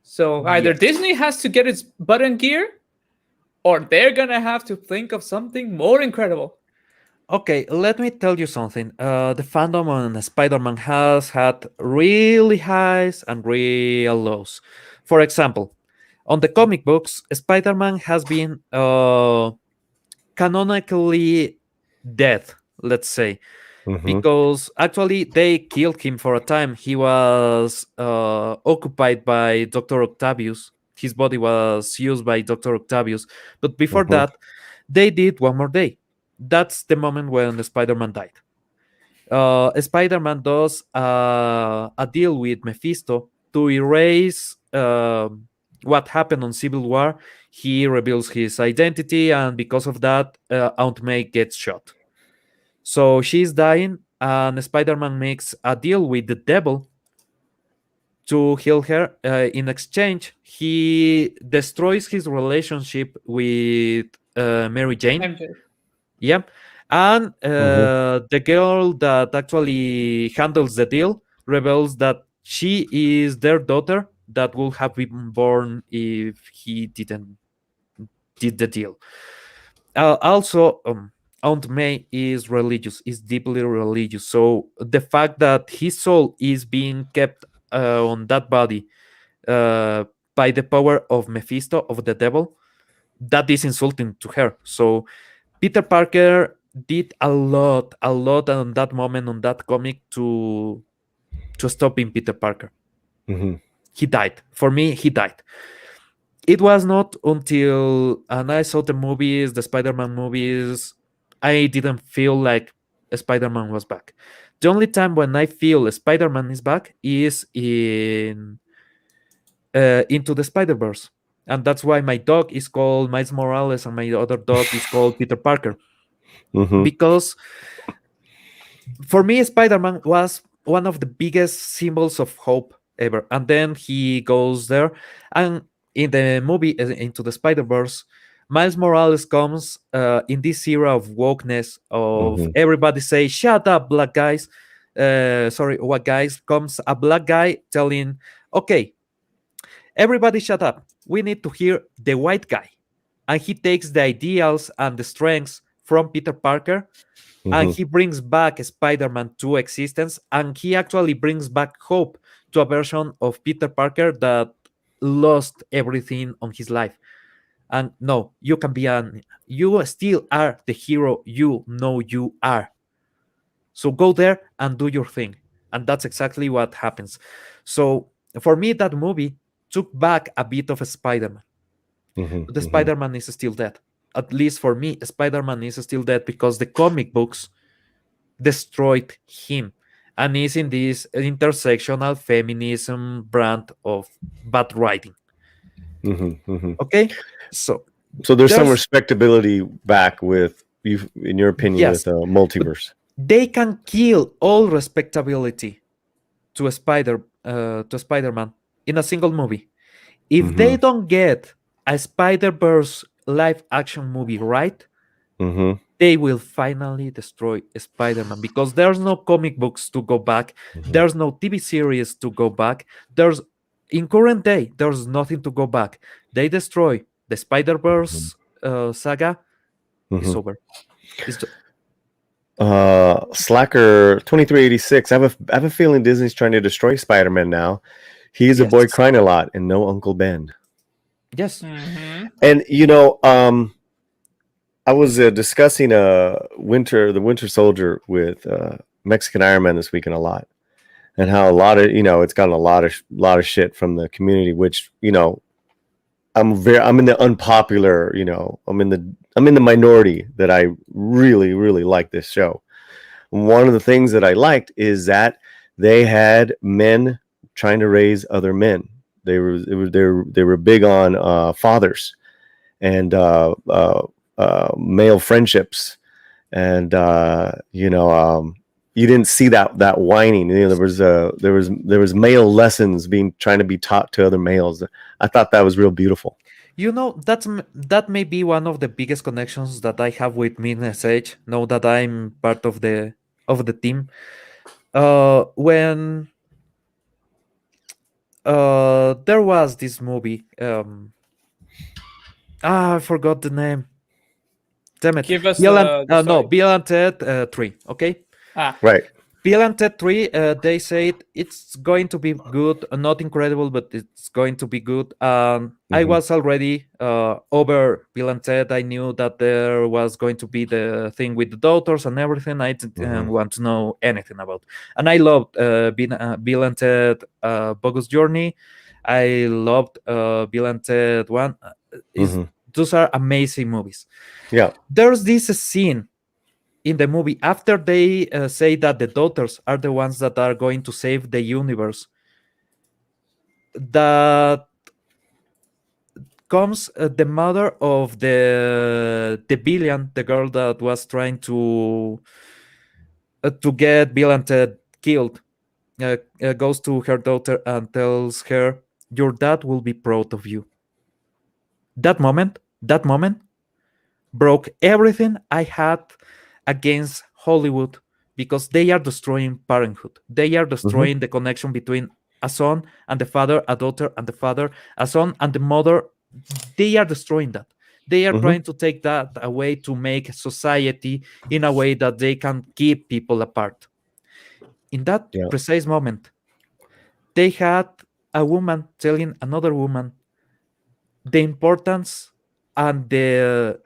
[SPEAKER 3] So either Disney has to get its butt in gear, or they're going to have to think of something more incredible.
[SPEAKER 4] Okay, let me tell you something. The fandom on Spider-Man has had really highs and real lows. For example, on the comic books, Spider-Man has been canonically dead, let's say. Because actually they killed him for a time. He was occupied by Dr. Octavius. His body was used by Dr. Octavius. But before that, they did One More Day. that's the moment when Spider-Man died. Spider-Man does a deal with Mephisto to erase what happened on Civil War. He reveals his identity, and because of that, Aunt May gets shot. So she's dying, and Spider-Man makes a deal with the devil to heal her. In exchange, he destroys his relationship with Mary Jane.
[SPEAKER 3] MJ.
[SPEAKER 4] Yeah. And the girl that actually handles the deal reveals that she is their daughter that would have been born if he didn't did the deal. Also, Aunt May is religious, is deeply religious. So the fact that his soul is being kept on that body by the power of Mephisto, of the devil, that is insulting to her. So Peter Parker did a lot on that moment on that comic to stop being Peter Parker.
[SPEAKER 1] Mhm.
[SPEAKER 4] He died. For me, he died. It was not until and I saw the movies, the Spider-Man movies, I didn't feel like Spider-Man was back. The only time when I feel Spider-Man is back is in Into the Spider-Verse. And that's why my dog is called Miles Morales and my other dog is called Peter Parker.
[SPEAKER 1] Mhm.
[SPEAKER 4] Because for me, Spider-Man was one of the biggest symbols of hope ever. And then he goes there, and in the movie Into the Spider-Verse, Miles Morales comes in this era of wokeness, of
[SPEAKER 1] Mhm.
[SPEAKER 4] everybody say, "Shut up, black guys." Sorry, white guys. Comes a black guy telling, "Okay, everybody, shut up. We need to hear the white guy," and he takes the ideals and the strengths from Peter Parker and
[SPEAKER 1] Mhm.
[SPEAKER 4] he brings back Spider-Man to existence, and he actually brings back hope to a version of Peter Parker that lost everything on his life. And no, you still are the hero you know you are. So go there and do your thing. And that's exactly what happens. So for me, that movie took back a bit of a Spider-Man.
[SPEAKER 1] Mhm.
[SPEAKER 4] But the
[SPEAKER 1] Mhm.
[SPEAKER 4] Spider-Man is still dead. At least for me, Spider-Man is still dead because the comic books destroyed him and is in this intersectional feminism brand of bad writing.
[SPEAKER 1] Mhm. Mhm.
[SPEAKER 4] Okay, so
[SPEAKER 1] So there's some
[SPEAKER 4] there's
[SPEAKER 1] respectability back with you, in your opinion, with
[SPEAKER 4] yes, but
[SPEAKER 1] multiverse.
[SPEAKER 4] they can kill all respectability to a Spider-Man in a single movie if they
[SPEAKER 1] Mhm.
[SPEAKER 4] don't get a Spider-Verse live action movie right.
[SPEAKER 1] Mhm.
[SPEAKER 4] They will finally destroy Spider-Man because there's no comic books to go back,
[SPEAKER 1] Mhm.
[SPEAKER 4] there's no TV series to go back. There's in current day, there's nothing to go back. They destroy the Spider-Verse saga. It's
[SPEAKER 1] Mhm.
[SPEAKER 4] over. It's
[SPEAKER 1] Slacker 2386. I have a feeling Disney's trying to destroy Spider-Man now. He's a boy
[SPEAKER 4] yes,
[SPEAKER 1] crying a lot and no Uncle Ben.
[SPEAKER 4] yes.
[SPEAKER 3] Mhm.
[SPEAKER 1] And I was discussing the Winter Soldier with Mexican Iron Man this weekend a lot, and how a lot of it's gotten a lot of shit from the community, which I'm in the unpopular, I'm in the minority that I really like this show. One of the things that I liked is that they had men trying to raise other men. They were big on fathers and male friendships, and you didn't see that whining. There was male lessons being trying to be taught to other males. I thought that was real beautiful.
[SPEAKER 4] That may be one of the biggest connections that I have with Midnight Age. Now that I'm part of the team, when there was this movie, I forgot the name. Damn it.
[SPEAKER 3] Give us
[SPEAKER 4] Bill and
[SPEAKER 3] the
[SPEAKER 4] no,
[SPEAKER 3] story.
[SPEAKER 4] Bill and Ted 3. Okay.
[SPEAKER 3] Ah,
[SPEAKER 1] Right.
[SPEAKER 4] Bill and Ted 3, they said it's going to be good, not incredible, but it's going to be good. I
[SPEAKER 1] Mhm.
[SPEAKER 4] was already over Bill and Ted. I knew that there was going to be the thing with the daughters and everything. I didn't
[SPEAKER 1] Mhm.
[SPEAKER 4] want to know anything about. And I loved Bill and Ted Bogus Journey. I loved Bill and Ted 1.
[SPEAKER 1] Mhm.
[SPEAKER 4] Those are amazing movies.
[SPEAKER 1] Yeah.
[SPEAKER 4] There's this scene in the movie, after they say that the daughters are the ones that are going to save the universe, that comes the mother of the villain, the girl that was trying to get Bill and Ted killed, goes to her daughter and tells her, "Your dad will be proud of you." That moment broke everything I had against Hollywood, because they are destroying parenthood. They are destroying the connection between a son and the father, a daughter and the father, a son and the mother. They are destroying that. They are trying to take that away to make society in a way that they can keep people apart. In that precise moment, they had a woman telling another woman the importance and the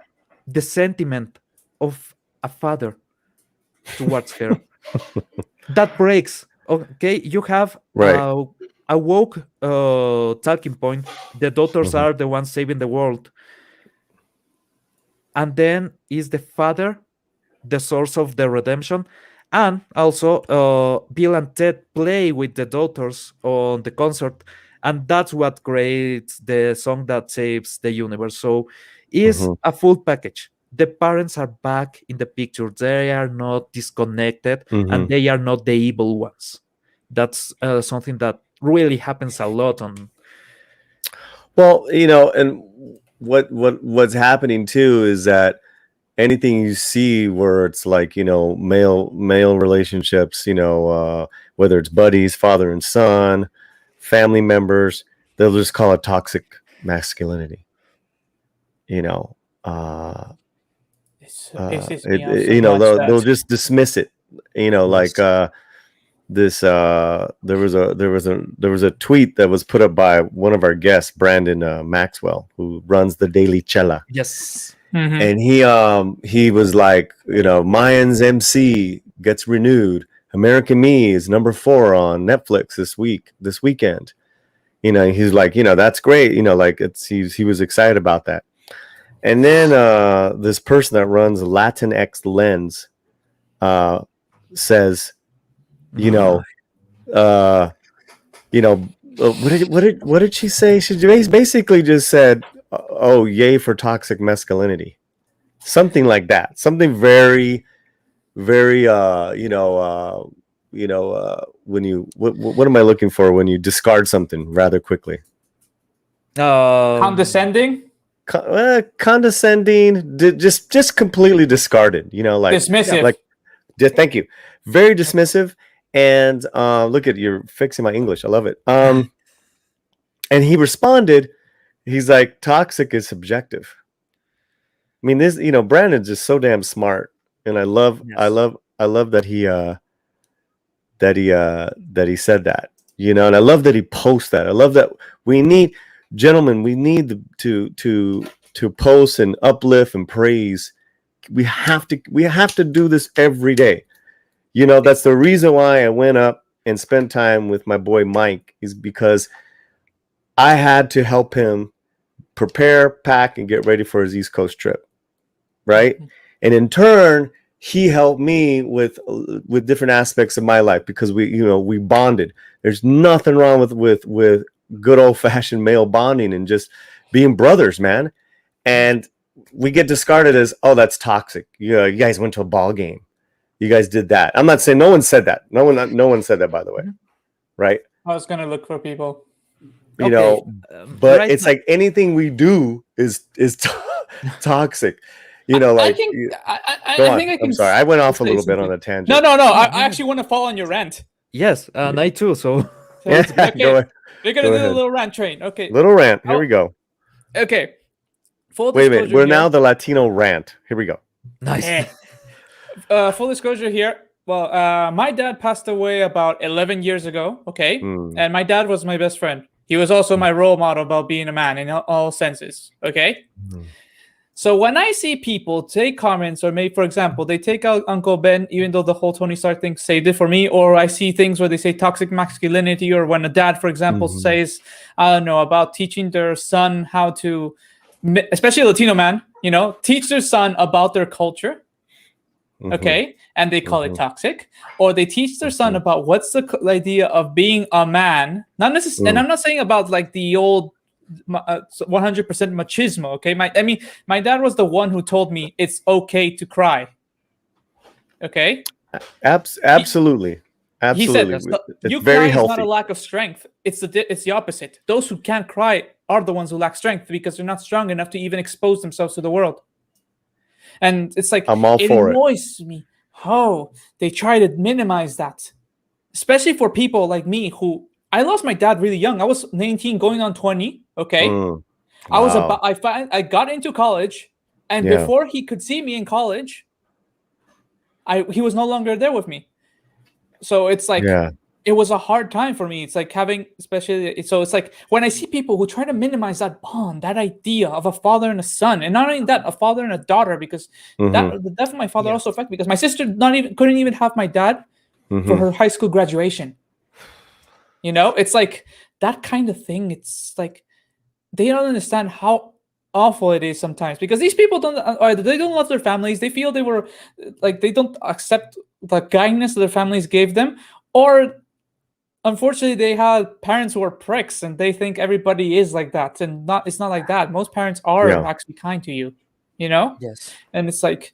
[SPEAKER 4] sentiment of a father towards her. That breaks. Okay, you have
[SPEAKER 1] Right.
[SPEAKER 4] a woke talking point. The daughters are the ones saving the world, and then is the father the source of the redemption. And also, Bill and Ted play with the daughters on the concert, and that's what creates the song that saves the universe. So is a full package. The parents are back in the picture. They are not disconnected, and they are not the evil ones. That's something that really happens a lot on.
[SPEAKER 1] Well, and what's happening too is that anything you see where it's like, male relationships, whether it's buddies, father and son, family members, they'll just call it toxic masculinity. They'll just dismiss it. Like this. There was a tweet that was put up by one of our guests, Brandon Maxwell, who runs the Daily Chela.
[SPEAKER 4] Yes.
[SPEAKER 1] And he was like, Mayans MC gets renewed. American Me is number 4 on Netflix this weekend. He's like, that's great. He was excited about that. And then this person that runs Latinx Lens says, what did she say? She basically just said, "Oh, yay for toxic masculinity," something like that. Something very, very, when you what am I looking for when you discard something rather quickly?
[SPEAKER 3] Condescending.
[SPEAKER 1] Condescending, just completely discarded.
[SPEAKER 3] Dismissive.
[SPEAKER 1] Thank you. Very dismissive. And look at, you're fixing my English. I love it. And he responded. He's like, toxic is subjective. I mean, this, Brandon's just so damn smart, and I love that he said that, and I love that he posts that. I love that we need to post and uplift and praise. We have to do this every day. That's the reason why I went up and spent time with my boy Mike, is because I had to help him prepare, pack, and get ready for his East Coast trip. Right. And in turn, he helped me with different aspects of my life, because we bonded. There's nothing wrong with good old fashioned male bonding and just being brothers, man. And we get discarded as, oh, that's toxic. You guys went to a ball game. You guys did that. I'm not saying no one said that. No one said that, by the way. Right.
[SPEAKER 3] I was going to look for people.
[SPEAKER 1] But right, it's like anything we do is toxic.
[SPEAKER 3] I think I can.
[SPEAKER 1] I'm sorry, I went off a little bit on a tangent.
[SPEAKER 3] No. I actually want to fall on your rant.
[SPEAKER 4] Yes, and I too. So
[SPEAKER 3] okay. We're gonna do a little rant train. Okay.
[SPEAKER 1] Little rant. Here we go.
[SPEAKER 3] Okay.
[SPEAKER 1] Wait a minute. We're now the Latino rant. Here we go.
[SPEAKER 4] Nice.
[SPEAKER 3] Full disclosure here. Well, my dad passed away about 11 years ago. Okay, and my dad was my best friend. He was also my role model about being a man in all senses. Okay. So when I see people take comments, or maybe, for example, they take out Uncle Ben, even though the whole Tony Stark thing saved it for me, or I see things where they say toxic masculinity, or when a dad, for example, says, I don't know, about teaching their son how to, especially a Latino man, teach their son about their culture. okay, and they call it
[SPEAKER 1] Mhm.
[SPEAKER 3] toxic, or they teach their son about what's the idea of being a man, not necessarily, and I'm not saying about like the old 100% machismo, okay? My dad was the one who told me it's okay to cry, okay?
[SPEAKER 1] Absolutely.
[SPEAKER 3] He said
[SPEAKER 1] Absolutely.
[SPEAKER 3] that
[SPEAKER 1] It's
[SPEAKER 3] you
[SPEAKER 1] very
[SPEAKER 3] cry is not a
[SPEAKER 1] healthy.
[SPEAKER 3] lack of strength. It's the opposite. Those who can't cry are the ones who lack strength because they're not strong enough to even expose themselves to the world. And it's like,
[SPEAKER 1] I'm all
[SPEAKER 3] it
[SPEAKER 1] for it.
[SPEAKER 3] annoys me how they try to minimize that, especially for people like me who I lost my dad really young. I was 19 going on 20, okay?
[SPEAKER 1] Mm.
[SPEAKER 3] I was
[SPEAKER 1] Wow.
[SPEAKER 3] I got into college, and
[SPEAKER 1] Yeah.
[SPEAKER 3] before he could see me in college, he was no longer there with me. So it's like,
[SPEAKER 1] Yeah.
[SPEAKER 3] it was a hard time for me. It's like having, especially, so it's like when I see people who try to minimize that bond, that idea of a father and a son, and not only that, a father and a daughter, because
[SPEAKER 1] Mhm.
[SPEAKER 3] the death of my father also affected, because my sister couldn't even have my dad for
[SPEAKER 1] Mhm.
[SPEAKER 3] her high school graduation. You know, it's like that kind of thing. It's like they don't understand how awful it is sometimes, because these people they don't love their families. They feel they were like, they don't accept the kindness that their families gave them, or unfortunately they had parents who are pricks and they think everybody is like that, and it's not like that. Most parents are
[SPEAKER 1] Yeah.
[SPEAKER 3] actually kind to you, you know.
[SPEAKER 4] Yes.
[SPEAKER 3] And it's like,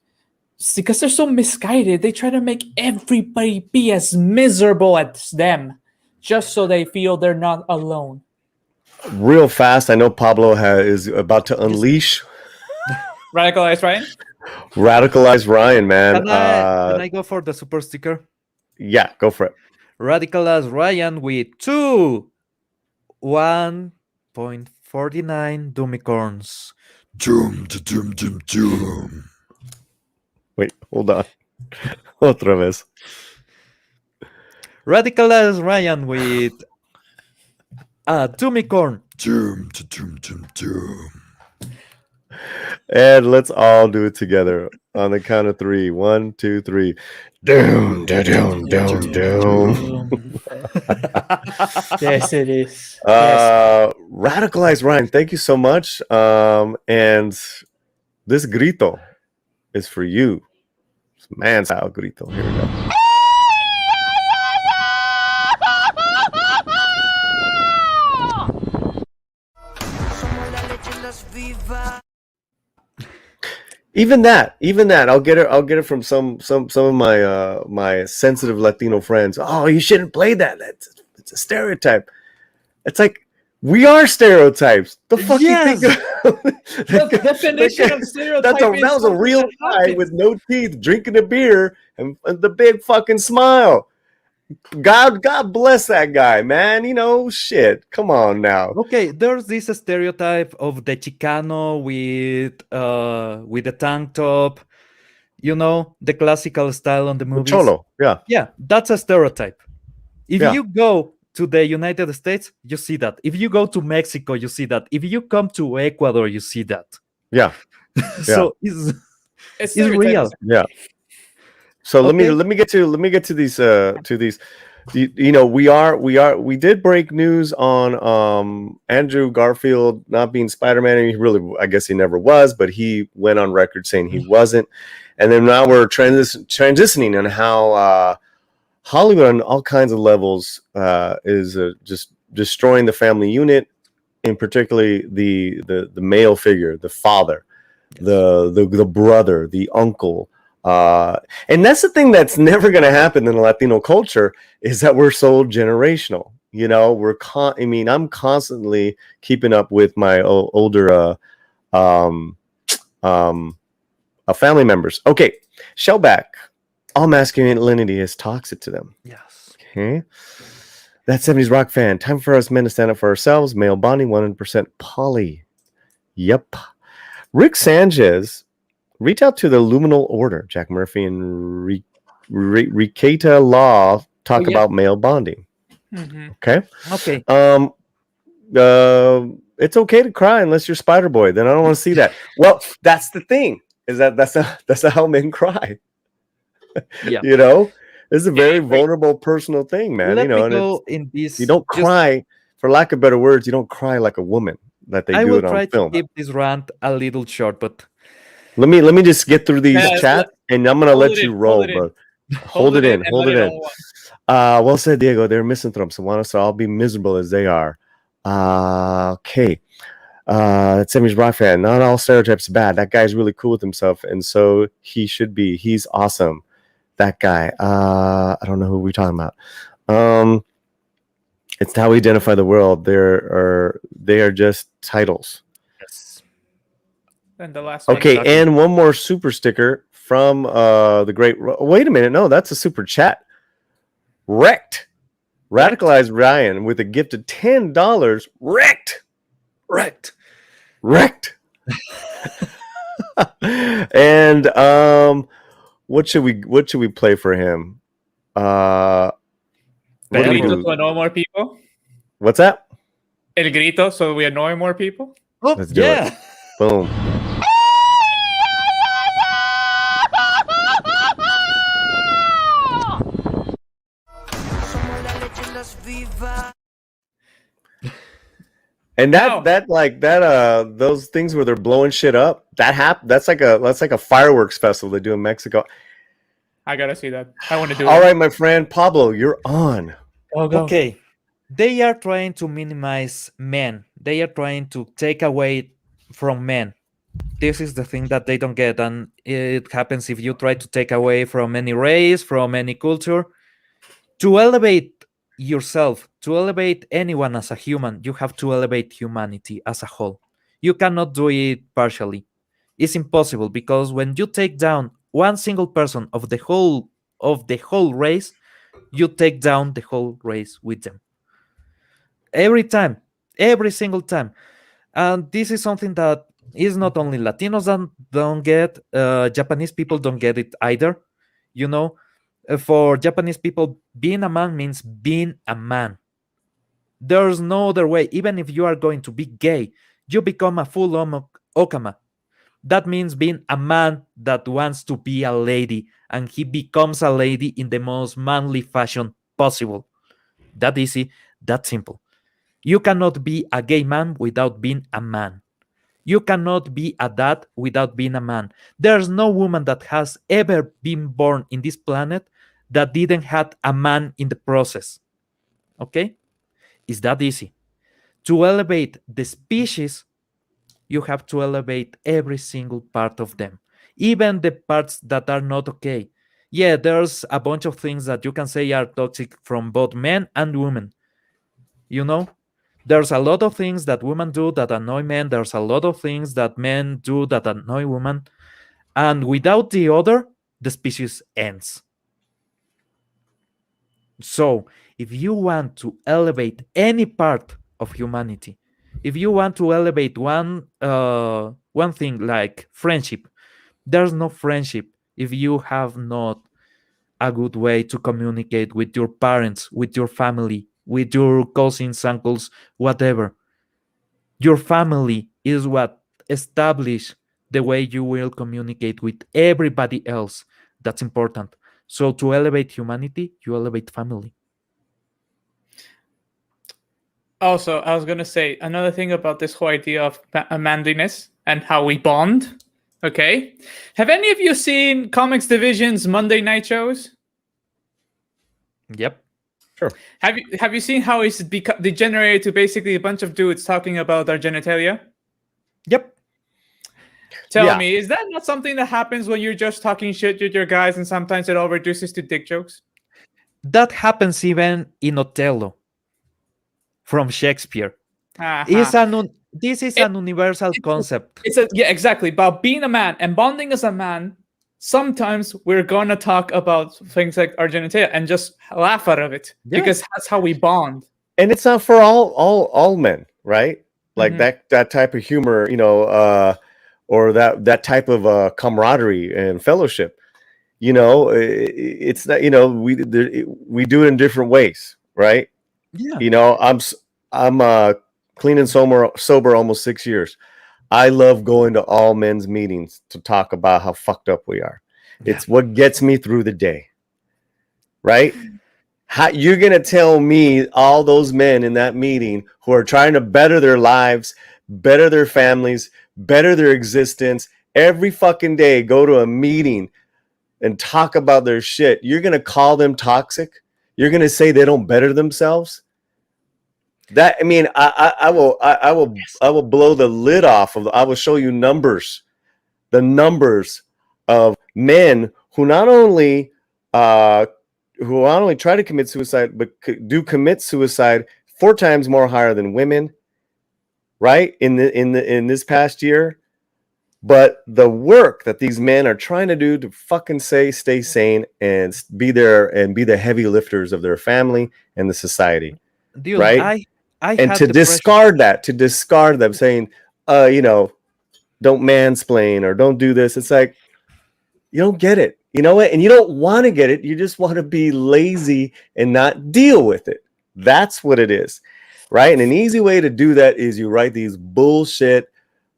[SPEAKER 3] because they're so misguided, they try to make everybody be as miserable as them just so they feel they're not alone.
[SPEAKER 1] Real fast, I know Pablo is about to unleash
[SPEAKER 3] Radicalized, Ryan?
[SPEAKER 1] radicalized Ryan, man.
[SPEAKER 4] Can I go for the super sticker?
[SPEAKER 1] Yeah, go for it.
[SPEAKER 4] Radicalized Ryan with 1.49 Doomicorns. Doom, doom, doom, doom.
[SPEAKER 1] Wait, hold on. Otra vez.
[SPEAKER 4] Radicalized Ryan with a Doomicorn. Doom, doom, doom, doom.
[SPEAKER 1] And let's all do it together on the count of 3. 1, 2, 3. Doom, doom, doom, doom.
[SPEAKER 3] Yes, it is.
[SPEAKER 1] Radicalized Ryan, thank you so much. And this grito is for you. It's man style grito. Here we go. Even that, I'll get it from some of my my sensitive Latino friends. Oh, you shouldn't play that. It's a stereotype. It's like, we are stereotypes. The fuck
[SPEAKER 4] Yes.
[SPEAKER 1] you think?
[SPEAKER 3] The definition of stereotype
[SPEAKER 1] that
[SPEAKER 3] is
[SPEAKER 1] was a
[SPEAKER 3] something
[SPEAKER 1] real
[SPEAKER 3] that
[SPEAKER 1] guy
[SPEAKER 3] happens.
[SPEAKER 1] with no teeth drinking a beer and the big fucking smile. God bless that guy, man. You know, shit. Come on now.
[SPEAKER 4] Okay, there's this stereotype of the Chicano with the tank top, you know, the classical style on the movies.
[SPEAKER 1] Cholo, yeah.
[SPEAKER 4] Yeah, that's a stereotype. If
[SPEAKER 1] Yeah.
[SPEAKER 4] you go to the United States, you see that. If you go to Mexico, you see that. If you come to Ecuador, you see that.
[SPEAKER 1] Yeah.
[SPEAKER 4] So it's
[SPEAKER 3] Stereotype
[SPEAKER 4] real.
[SPEAKER 3] is-
[SPEAKER 1] Yeah. So
[SPEAKER 4] Okay.
[SPEAKER 1] let me get to these you know, we did break news on Andrew Garfield not being Spider-Man, and I guess he never was, but he went on record saying he wasn't. And then now we're transitioning on how Hollywood on all kinds of levels is just destroying the family unit, in particularly the male figure, the father, the brother, the uncle. And that's the thing that's never going to happen in the Latino culture, is that we're so generational. You know, I'm constantly keeping up with my older family members. Okay, Shellback. All masculinity is toxic to them.
[SPEAKER 4] Yes.
[SPEAKER 1] Okay. That 70s rock fan. Time for us men to stand up for ourselves. Male bonding, 100% Paulie. Yep. Rick Sanchez. Reach out to the Luminal Order. Jack Murphy and Ricata Law talk about male bonding.
[SPEAKER 3] Mhm.
[SPEAKER 1] Okay.
[SPEAKER 4] Okay.
[SPEAKER 1] It's okay to cry unless you're Spider Boy. Then I don't want to see that. Well, that's the thing. Is that's how men cry.
[SPEAKER 4] Yeah.
[SPEAKER 1] You know, it's a very vulnerable, personal thing, man.
[SPEAKER 4] Let
[SPEAKER 1] you know,
[SPEAKER 4] me
[SPEAKER 1] and
[SPEAKER 4] go in this.
[SPEAKER 1] you don't cry, for lack of better words, you don't cry like a woman that they
[SPEAKER 4] I
[SPEAKER 1] do
[SPEAKER 4] will
[SPEAKER 1] it on
[SPEAKER 4] try to
[SPEAKER 1] film.
[SPEAKER 4] keep this rant a little short, but
[SPEAKER 1] Let me just get through these
[SPEAKER 3] Yeah,
[SPEAKER 1] chats And I'm gonna let you
[SPEAKER 3] hold
[SPEAKER 1] roll,
[SPEAKER 3] it in.
[SPEAKER 1] bro. Hold it in.
[SPEAKER 3] and
[SPEAKER 1] Hold
[SPEAKER 3] let
[SPEAKER 1] it in.
[SPEAKER 3] all one.
[SPEAKER 1] Well said, Diego. They're misanthropes and want us to all be miserable as they are. Okay. Semi's rock fan. Not all stereotypes are bad. That guy's really cool with himself, and so he should be. He's awesome. That guy. I don't know who we're talking about. It's how we identify the world. They are just titles.
[SPEAKER 4] Yes.
[SPEAKER 3] And the last one.
[SPEAKER 1] Okay,
[SPEAKER 4] Exactly.
[SPEAKER 1] and one more super sticker from the great. Wait a minute, no, that's a super chat. Wrecked. Radicalized Ryan with a gift of $10. Wrecked. And what should we play for him? What do
[SPEAKER 3] El
[SPEAKER 1] we
[SPEAKER 3] grito
[SPEAKER 1] do?
[SPEAKER 3] to annoy more people.
[SPEAKER 1] What's that?
[SPEAKER 3] El grito, so we annoy more people.
[SPEAKER 4] Oh,
[SPEAKER 1] Let's do it. Boom. And
[SPEAKER 3] Now-
[SPEAKER 1] those things where they're blowing shit up, that's like a fireworks festival they do in Mexico.
[SPEAKER 3] I gotta see that. I want to do
[SPEAKER 1] All
[SPEAKER 3] it.
[SPEAKER 1] right, my friend Pablo, you're on.
[SPEAKER 3] Go.
[SPEAKER 4] Okay. They are trying to minimize men. They are trying to take away from men. This is the thing that they don't get. And it happens if you try to take away from any race, from any culture. To elevate yourself, to elevate anyone as a human, you have to elevate humanity as a whole. You cannot do it partially. It's impossible because when you take down one single person of the whole race, you take down the whole race with them. Every time, every single time. And this is something that is not only Latinos don't get, Japanese people don't get it either. You know, for Japanese people, being a man means being a man. There's no other way. Even if you are going to be gay, you become a full okama. That means being a man that wants to be a lady, and he becomes a lady in the most manly fashion possible. That easy, that simple. You cannot be a gay man without being a man. You cannot be a dad without being a man. There's no woman that has ever been born in this planet that didn't have a man in the process. Okay? It's that easy. To elevate the species, you have to elevate every single part of them, even the parts that are not okay. Yeah, there's a bunch of things that you can say are toxic from both men and women. You know, there's a lot of things that women do that annoy men. There's a lot of things that men do that annoy women. And without the other, the species ends. So, if you want to elevate any part of humanity, if you want to elevate one thing like friendship, there's no friendship if you have not a good way to communicate with your parents, with your family, with your cousins, uncles, whatever. Your family is what establish the way you will communicate with everybody else. That's important. So to elevate humanity, you elevate family.
[SPEAKER 3] Also, I was gonna say another thing about this whole idea of manliness and how we bond. Okay, have any of you seen Comics Division's Monday night shows?
[SPEAKER 4] Yep.
[SPEAKER 1] Sure.
[SPEAKER 3] Have you seen how it's degenerated to basically a bunch of dudes talking about their genitalia?
[SPEAKER 4] Yep.
[SPEAKER 3] Tell
[SPEAKER 1] Yeah.
[SPEAKER 3] me, is that not something that happens when you're just talking shit with your guys and sometimes it all reduces to dick jokes?
[SPEAKER 4] That happens even in Othello from Shakespeare.
[SPEAKER 3] Uh-huh.
[SPEAKER 4] This is an universal concept.
[SPEAKER 3] Yeah, exactly. About being a man and bonding as a man. Sometimes we're gonna talk about things like our genitalia and just laugh out of it because that's how we bond.
[SPEAKER 1] And it's not for all men, right? Like that type of humor, or that type of camaraderie and fellowship. It's not. We do it in different ways, right?
[SPEAKER 4] Yeah.
[SPEAKER 1] I'm clean and sober almost 6 years. I love going to all men's meetings to talk about how fucked up we are. It's what gets me through the day, right? How you're gonna tell me all those men in that meeting who are trying to better their lives, better their families, better their existence every fucking day, go to a meeting and talk about their shit, you're gonna call them toxic? You're gonna say they don't better themselves? That, I mean, I will blow the lid off of. I will show you the numbers of men who not only try to commit suicide, but do commit suicide 4 times more higher than women, right? In this past year. But the work that these men are trying to do to fucking stay sane and be there and be the heavy lifters of their family and the society,
[SPEAKER 4] Dude,
[SPEAKER 1] right?
[SPEAKER 4] I
[SPEAKER 1] And
[SPEAKER 4] had
[SPEAKER 1] to
[SPEAKER 4] depression.
[SPEAKER 1] discard them, saying, don't mansplain or don't do this. It's like, you don't get it. You know what? And you don't want to get it. You just want to be lazy and not deal with it. That's what it is, right? And an easy way to do that is you write these bullshit,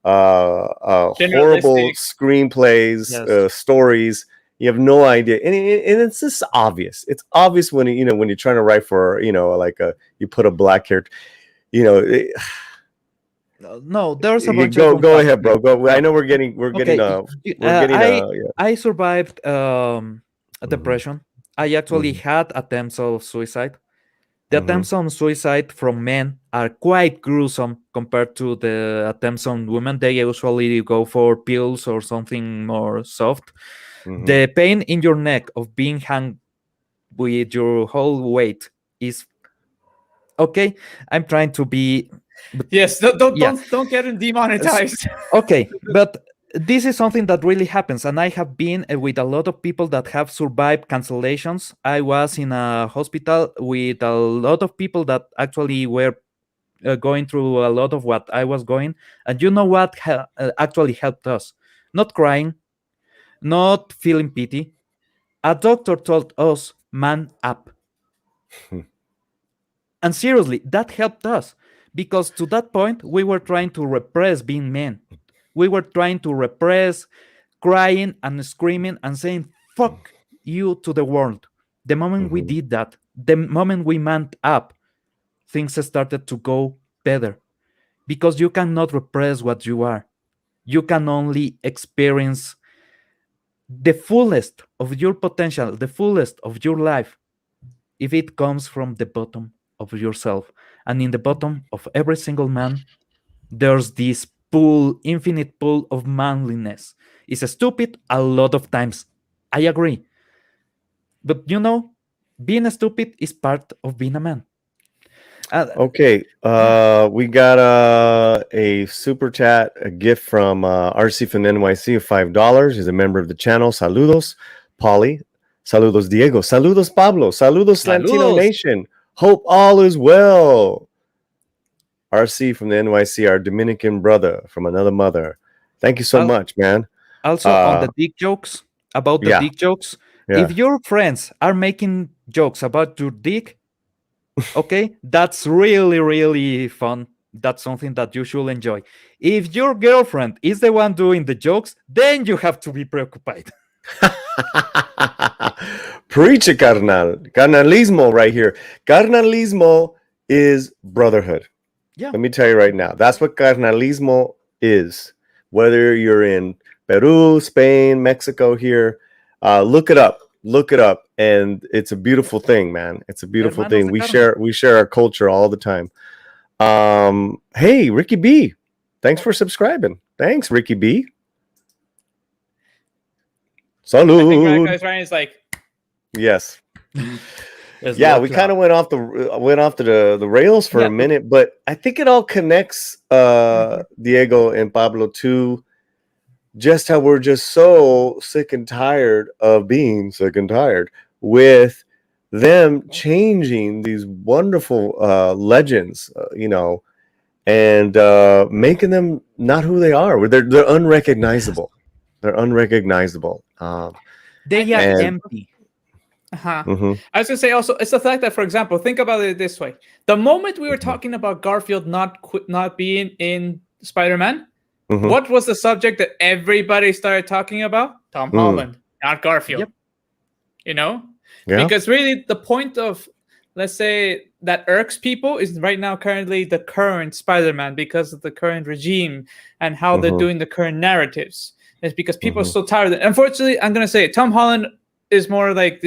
[SPEAKER 1] horrible
[SPEAKER 3] Generalistic.
[SPEAKER 1] screenplays,
[SPEAKER 4] Yes.
[SPEAKER 1] stories. You have no idea, and it's just obvious. It's obvious when when you're trying to write for you put a black character.
[SPEAKER 4] No, there's a bunch of
[SPEAKER 1] Go ahead, bro. Go. I know we're getting
[SPEAKER 4] Okay,
[SPEAKER 1] yeah.
[SPEAKER 4] I survived a
[SPEAKER 1] Mhm,
[SPEAKER 4] depression. I actually
[SPEAKER 1] mhm,
[SPEAKER 4] had attempts of suicide. The
[SPEAKER 1] mhm,
[SPEAKER 4] attempts on suicide from men are quite gruesome compared to the attempts on women. They usually go for pills or something more soft.
[SPEAKER 1] mhm.
[SPEAKER 4] The pain in your neck of being hung with your whole weight is okay. I'm trying to be, but
[SPEAKER 3] Yes, don't
[SPEAKER 4] yeah.
[SPEAKER 3] get him demonetized.
[SPEAKER 4] Okay, but this is something that really happens, and I have been with a lot of people that have survived cancellations. I was in a hospital with a lot of people that actually were going through a lot of what I was going, and you know what actually helped us? Not crying, not feeling pity. A doctor told us, "Man up." And seriously, that helped us because to that point, we were trying to repress being men. We were trying to repress crying and screaming and saying, fuck you to the world. The moment we
[SPEAKER 1] Mhm.
[SPEAKER 4] did that, the moment we manned up, things started to go better because you cannot repress what you are. You can only experience the fullest of your potential, the fullest of your life, if it comes from the bottom of yourself. And in the bottom of every single man, there's this pool, infinite pool of manliness. It's stupid a lot of times. I agree. But being stupid is part of being a man. Uh,
[SPEAKER 1] Okay, we got a super chat, a gift from RC from NYC of $5. He's a member of the channel. Saludos, Paulie. Saludos, Diego. Saludos, Pablo. Saludos, Latino
[SPEAKER 4] Saludos.
[SPEAKER 1] Nation. Hope all is well. RC from the NYC, our Dominican brother from another mother. Thank you so
[SPEAKER 4] Al-
[SPEAKER 1] much, man.
[SPEAKER 4] Also, on the dick jokes, about the
[SPEAKER 1] Yeah,
[SPEAKER 4] dick jokes,
[SPEAKER 1] yeah.
[SPEAKER 4] if your friends are making jokes about your dick, okay, that's really, really fun. That's something that you should enjoy. If your girlfriend is the one doing the jokes, then you have to be preoccupied.
[SPEAKER 1] Preach it, carnal. Carnalismo right here. Carnalismo is brotherhood.
[SPEAKER 4] Yeah.
[SPEAKER 1] Let me tell you right now. That's what carnalismo is. Whether you're in Peru, Spain, Mexico here, look it up. Look it up. And it's a beautiful thing, man. It's a beautiful
[SPEAKER 4] Hermanos
[SPEAKER 1] thing.
[SPEAKER 4] de carne.
[SPEAKER 1] We share our culture all the time. Hey, Ricky B. Thanks for subscribing. Thanks, Ricky B.
[SPEAKER 3] I think
[SPEAKER 1] Salud.
[SPEAKER 3] Ryan is like,
[SPEAKER 1] Yes.
[SPEAKER 4] Es
[SPEAKER 1] Yeah,
[SPEAKER 4] lo
[SPEAKER 1] we
[SPEAKER 4] claro.
[SPEAKER 1] kind of went off the rails for
[SPEAKER 3] Yeah.
[SPEAKER 1] a minute, but I think it all connects Diego and Pablo to just how we're just so sick and tired of being sick and tired with them changing these wonderful legends, and making them not who they are. They're unrecognizable. They're unrecognizable.
[SPEAKER 4] They are
[SPEAKER 1] And
[SPEAKER 4] empty.
[SPEAKER 1] mhm,
[SPEAKER 3] I was gonna say also, it's the fact that, for example, think about it this way: the moment we were
[SPEAKER 1] mhm,
[SPEAKER 3] talking about Garfield not being in Spider-Man,
[SPEAKER 1] mhm,
[SPEAKER 3] what was the subject that everybody started talking about? Tom
[SPEAKER 1] mm,
[SPEAKER 3] Holland, not Garfield.
[SPEAKER 4] Yep.
[SPEAKER 3] You know,
[SPEAKER 1] yeah.
[SPEAKER 3] because really the point of, let's say, that irks people is right now currently the current Spider-Man because of the current regime and how they're
[SPEAKER 1] Mhm,
[SPEAKER 3] doing the current narratives. It's because people are so tired. Unfortunately, I'm gonna say it. Tom Holland is more like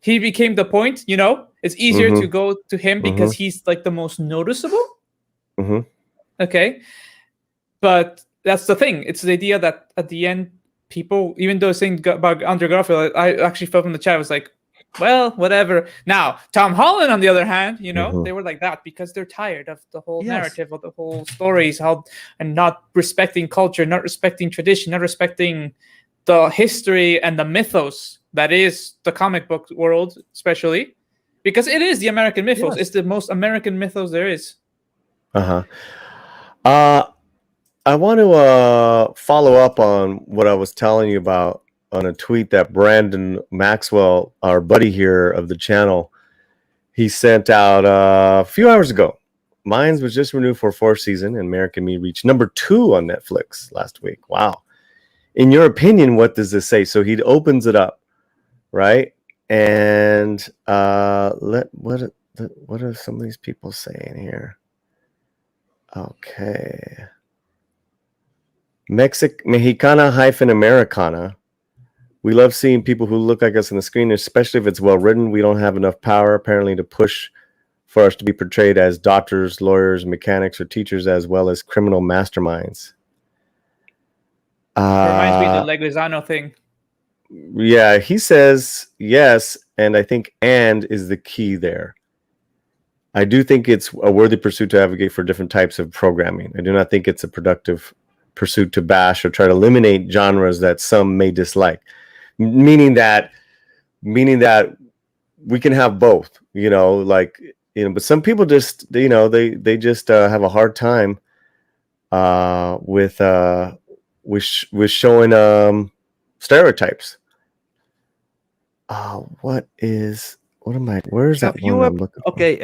[SPEAKER 3] he became the point. It's easier to go to him because he's like the most noticeable. Okay, but that's the thing. It's the idea that at the end, people, even though saying about Andrew Garfield, I actually felt from the chat, I was like, well, whatever. Now, Tom Holland, on the other hand, they were like that because they're tired of the whole narrative, of the whole stories, and not respecting culture, not respecting tradition, not respecting the history and the mythos that is the comic book world, especially because it is the American mythos. It's the most American mythos there is.
[SPEAKER 1] I want to follow up on what I was telling you about on a tweet that Brandon Maxwell, our buddy here of the channel, he sent out a few hours ago. Mines was just renewed for a 4th season, and American Me reached number 2 on Netflix last week. Wow. In your opinion, what does this say? So he opens it up, right? And what are some of these people saying here? Okay. Mexicana-Americana. We love seeing people who look like us on the screen, especially if it's well written. We don't have enough power, apparently, to push for us to be portrayed as doctors, lawyers, mechanics, or teachers, as well as criminal masterminds.
[SPEAKER 3] Reminds me of the Leguizamo thing.
[SPEAKER 1] Yeah, he says yes, and I think "and" is the key there. I do think it's a worthy pursuit to advocate for different types of programming. I do not think it's a productive pursuit to bash or try to eliminate genres that some may dislike. Meaning that we can have both, but some people just, they just have a hard time with showing stereotypes. Where's that one I'm looking for?
[SPEAKER 4] Okay,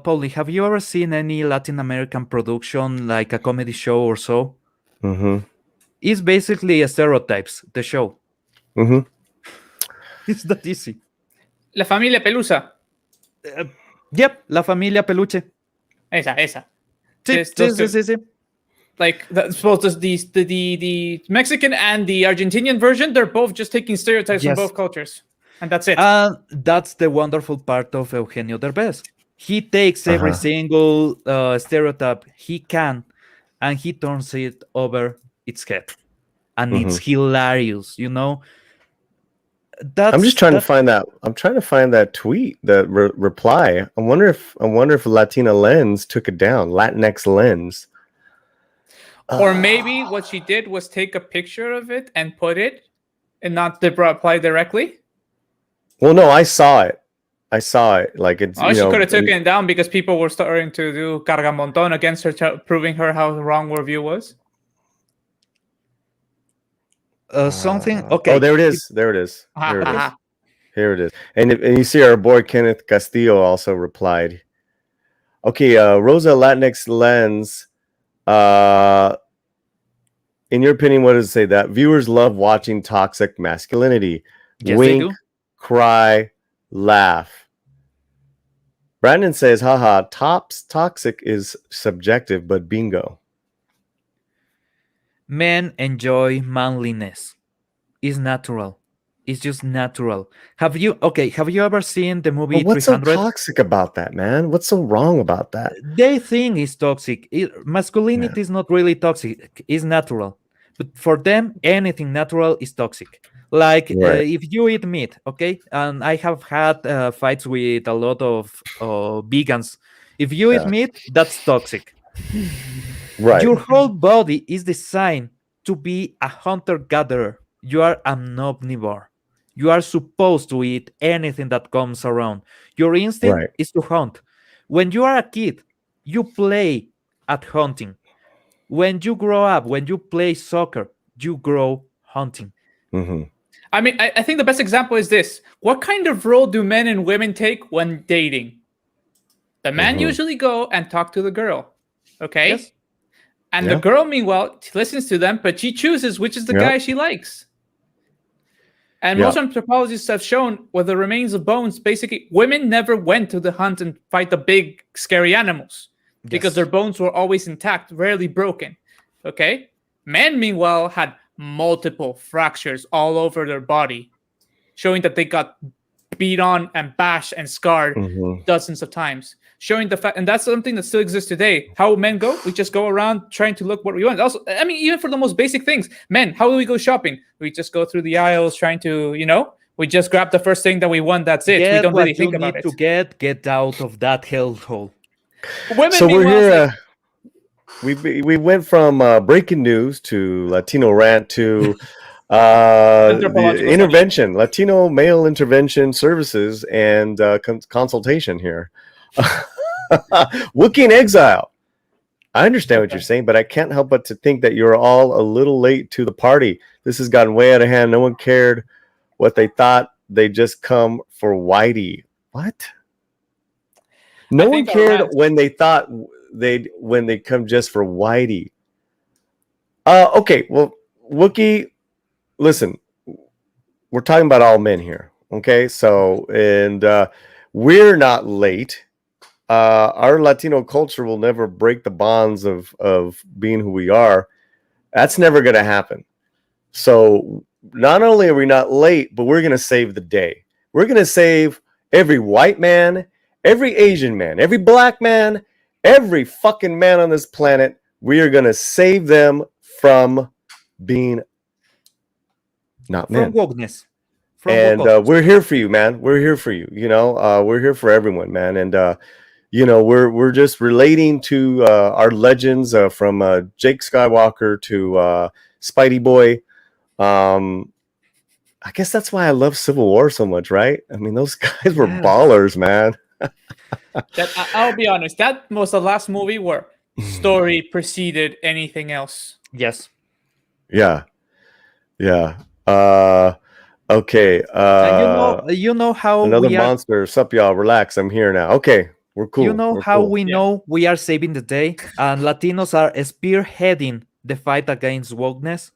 [SPEAKER 4] Paulie, have you ever seen any Latin American production, like a comedy show or so? It's basically a stereotypes, the show. It's that easy.
[SPEAKER 3] La Familia Pelusa.
[SPEAKER 4] Yep, La Familia Peluche.
[SPEAKER 3] Esa.
[SPEAKER 4] Sí.
[SPEAKER 3] Like both the Mexican and the Argentinian version, they're both just taking stereotypes from both cultures, and that's it.
[SPEAKER 4] That's the wonderful part of Eugenio Derbez. He takes every single stereotype he can, and he turns it over its head, and it's hilarious.
[SPEAKER 1] I'm just trying to find that. I'm trying to find that tweet, that reply. I wonder if Latina Lens took it down. Latinx Lens.
[SPEAKER 3] Or maybe what she did was take a picture of it and put it, and not reply directly.
[SPEAKER 1] Well, no, I saw it. Like it's.
[SPEAKER 3] She could have taken it down because people were starting to do cargamonton against her, proving her how wrong her view was.
[SPEAKER 4] Something. Okay.
[SPEAKER 1] Oh, there it is. Here it is. And you see our boy Kenneth Castillo also replied. Okay, Rosa Latinx Lens. In your opinion, what does it say? That viewers love watching toxic masculinity.
[SPEAKER 4] Yes,
[SPEAKER 1] Wink, cry, laugh. Brandon says, haha, toxic is subjective, but bingo.
[SPEAKER 4] Men enjoy manliness. It's natural. It's just natural. Have you ever seen the movie 300?
[SPEAKER 1] What's so toxic about that, man? What's so wrong about that?
[SPEAKER 4] They think it's toxic. Masculinity is not really toxic. It's natural. But for them, anything natural is toxic. Like if you eat meat, okay? And I have had fights with a lot of vegans. If you eat meat, that's toxic.
[SPEAKER 1] Right.
[SPEAKER 4] Your whole body is designed to be a hunter-gatherer. You are an omnivore. You are supposed to eat anything that comes around. Your instinct is to hunt. When you are a kid, you play at hunting. When you grow up, when you play soccer, you grow hunting.
[SPEAKER 3] I mean, I think the best example is this. What kind of role do men and women take when dating? The man usually go and talk to the girl. Okay? Yes. And the girl, meanwhile, listens to them, but she chooses which is the guy she likes. And most anthropologists have shown with the remains of bones, basically, women never went to the hunt and fight the big, scary animals because their bones were always intact, rarely broken. Okay? Men, meanwhile, had multiple fractures all over their body, showing that they got beat on and bashed and scarred
[SPEAKER 1] Mhm.
[SPEAKER 3] dozens of times. Showing the fact, and that's something that still exists today. How men go, we just go around trying to look what we want. Also, I mean, even for the most basic things, men, how do we go shopping? We just go through the aisles trying to, we just grab the first thing that we want. That's it. We
[SPEAKER 4] Get
[SPEAKER 3] don't
[SPEAKER 4] what
[SPEAKER 3] really
[SPEAKER 4] you
[SPEAKER 3] think
[SPEAKER 4] need
[SPEAKER 3] about it.
[SPEAKER 4] to get out of that hellhole.
[SPEAKER 3] Women,
[SPEAKER 1] So we're
[SPEAKER 3] meanwhile,
[SPEAKER 1] here.
[SPEAKER 3] it's
[SPEAKER 1] We went from breaking news to Latino rant to the
[SPEAKER 3] Anthropological
[SPEAKER 1] intervention, Latino male intervention services and consultation here. Wookiee in exile. I understand what you're saying, but I can't help but to think that you're all a little late to the party. This has gotten way out of hand. No one cared what they thought. They just come for Whitey. What? No one
[SPEAKER 3] think our
[SPEAKER 1] cared
[SPEAKER 3] rant-
[SPEAKER 1] when they thought when they come just for Whitey. Okay, well, Wookiee, listen, we're talking about all men here. Okay, so and we're not late. Our Latino culture will never break the bonds of being who we are. That's never going to happen. So not only are we not late, but we're going to save the day. We're going to save every white man, every Asian man, every black man, every fucking man on this planet. We are going to save them from being not men.
[SPEAKER 4] From wokeness.
[SPEAKER 1] And we're here for you, man. We're here for you. We're here for everyone, man. And we're just relating to our legends from Jake Skywalker to Spidey Boy. I guess that's why I love Civil War so much, right? I mean, those guys were ballers, man.
[SPEAKER 3] I'll be honest. That was the last movie where story preceded anything else.
[SPEAKER 4] Yes.
[SPEAKER 1] Yeah. Okay.
[SPEAKER 4] You know how
[SPEAKER 1] another
[SPEAKER 4] we are.
[SPEAKER 1] monster. Sup, y'all? Relax. I'm here now. Okay, we're cool.
[SPEAKER 4] You know
[SPEAKER 1] We're
[SPEAKER 4] how
[SPEAKER 1] cool.
[SPEAKER 4] we know we are saving the day, and Latinos are spearheading the fight against wokeness?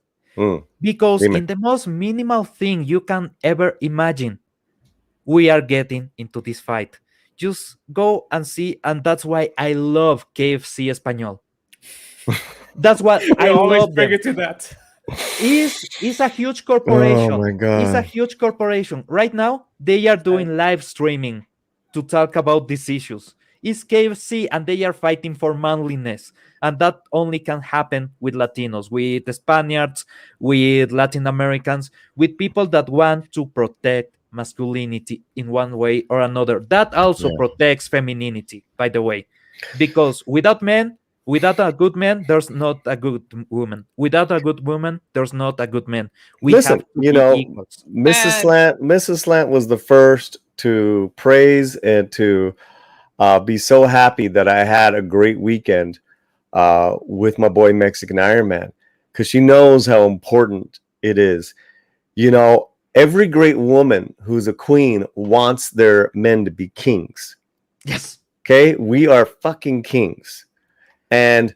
[SPEAKER 4] Because
[SPEAKER 1] Dime.
[SPEAKER 4] in the most minimal thing you can ever imagine, we are getting into this fight. Just go and see, and that's why I love KFC Español. That's what I
[SPEAKER 3] always
[SPEAKER 4] love
[SPEAKER 3] bring
[SPEAKER 4] them.
[SPEAKER 3] it to that.
[SPEAKER 4] Is a huge corporation.
[SPEAKER 1] Oh my
[SPEAKER 4] It's a
[SPEAKER 1] god.
[SPEAKER 4] huge corporation. Right now, they are doing live streaming to talk about these issues. It's KFC and they are fighting for manliness. And that only can happen with Latinos, with Spaniards, with Latin Americans, with people that want to protect masculinity in one way or another. That also protects femininity, by the way. Because without a good man, there's not a good woman. Without a good woman, there's not a good man. We
[SPEAKER 1] Listen,
[SPEAKER 4] have to be equals.
[SPEAKER 1] Mrs. Slant was the first to praise and to be so happy that I had a great weekend with my boy Mexican Iron Man, because she knows how important it is. Every great woman who's a queen wants their men to be kings.
[SPEAKER 4] Yes.
[SPEAKER 1] Okay, we are fucking kings. And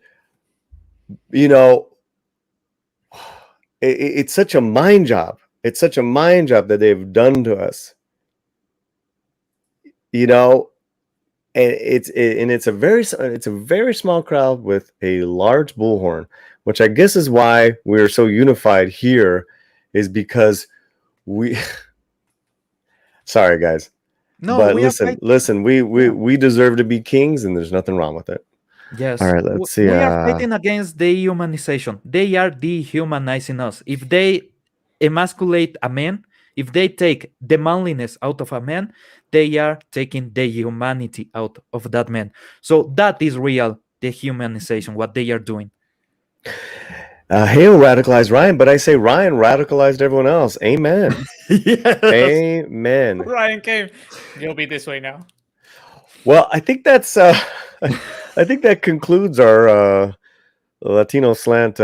[SPEAKER 1] it's such a mind job. It's such a mind job that they've done to us. And it's a very small crowd with a large bullhorn, which I guess is why we're so unified here, is because we. Sorry, guys.
[SPEAKER 4] No,
[SPEAKER 1] but
[SPEAKER 4] we
[SPEAKER 1] listen. We deserve to be kings, and there's nothing wrong with it.
[SPEAKER 4] Yes.
[SPEAKER 1] All right, let's see.
[SPEAKER 4] We are fighting against dehumanization. They are dehumanizing us. If they emasculate a man, if they take the manliness out of a man, they are taking the humanity out of that man. So that is real dehumanization, what they are doing.
[SPEAKER 1] Hail radicalized Ryan, but I say Ryan radicalized everyone else. Amen.
[SPEAKER 4] Yes.
[SPEAKER 1] Amen.
[SPEAKER 3] Ryan came. You'll be this way now.
[SPEAKER 1] Well, I think that's I think that concludes our Latino Slant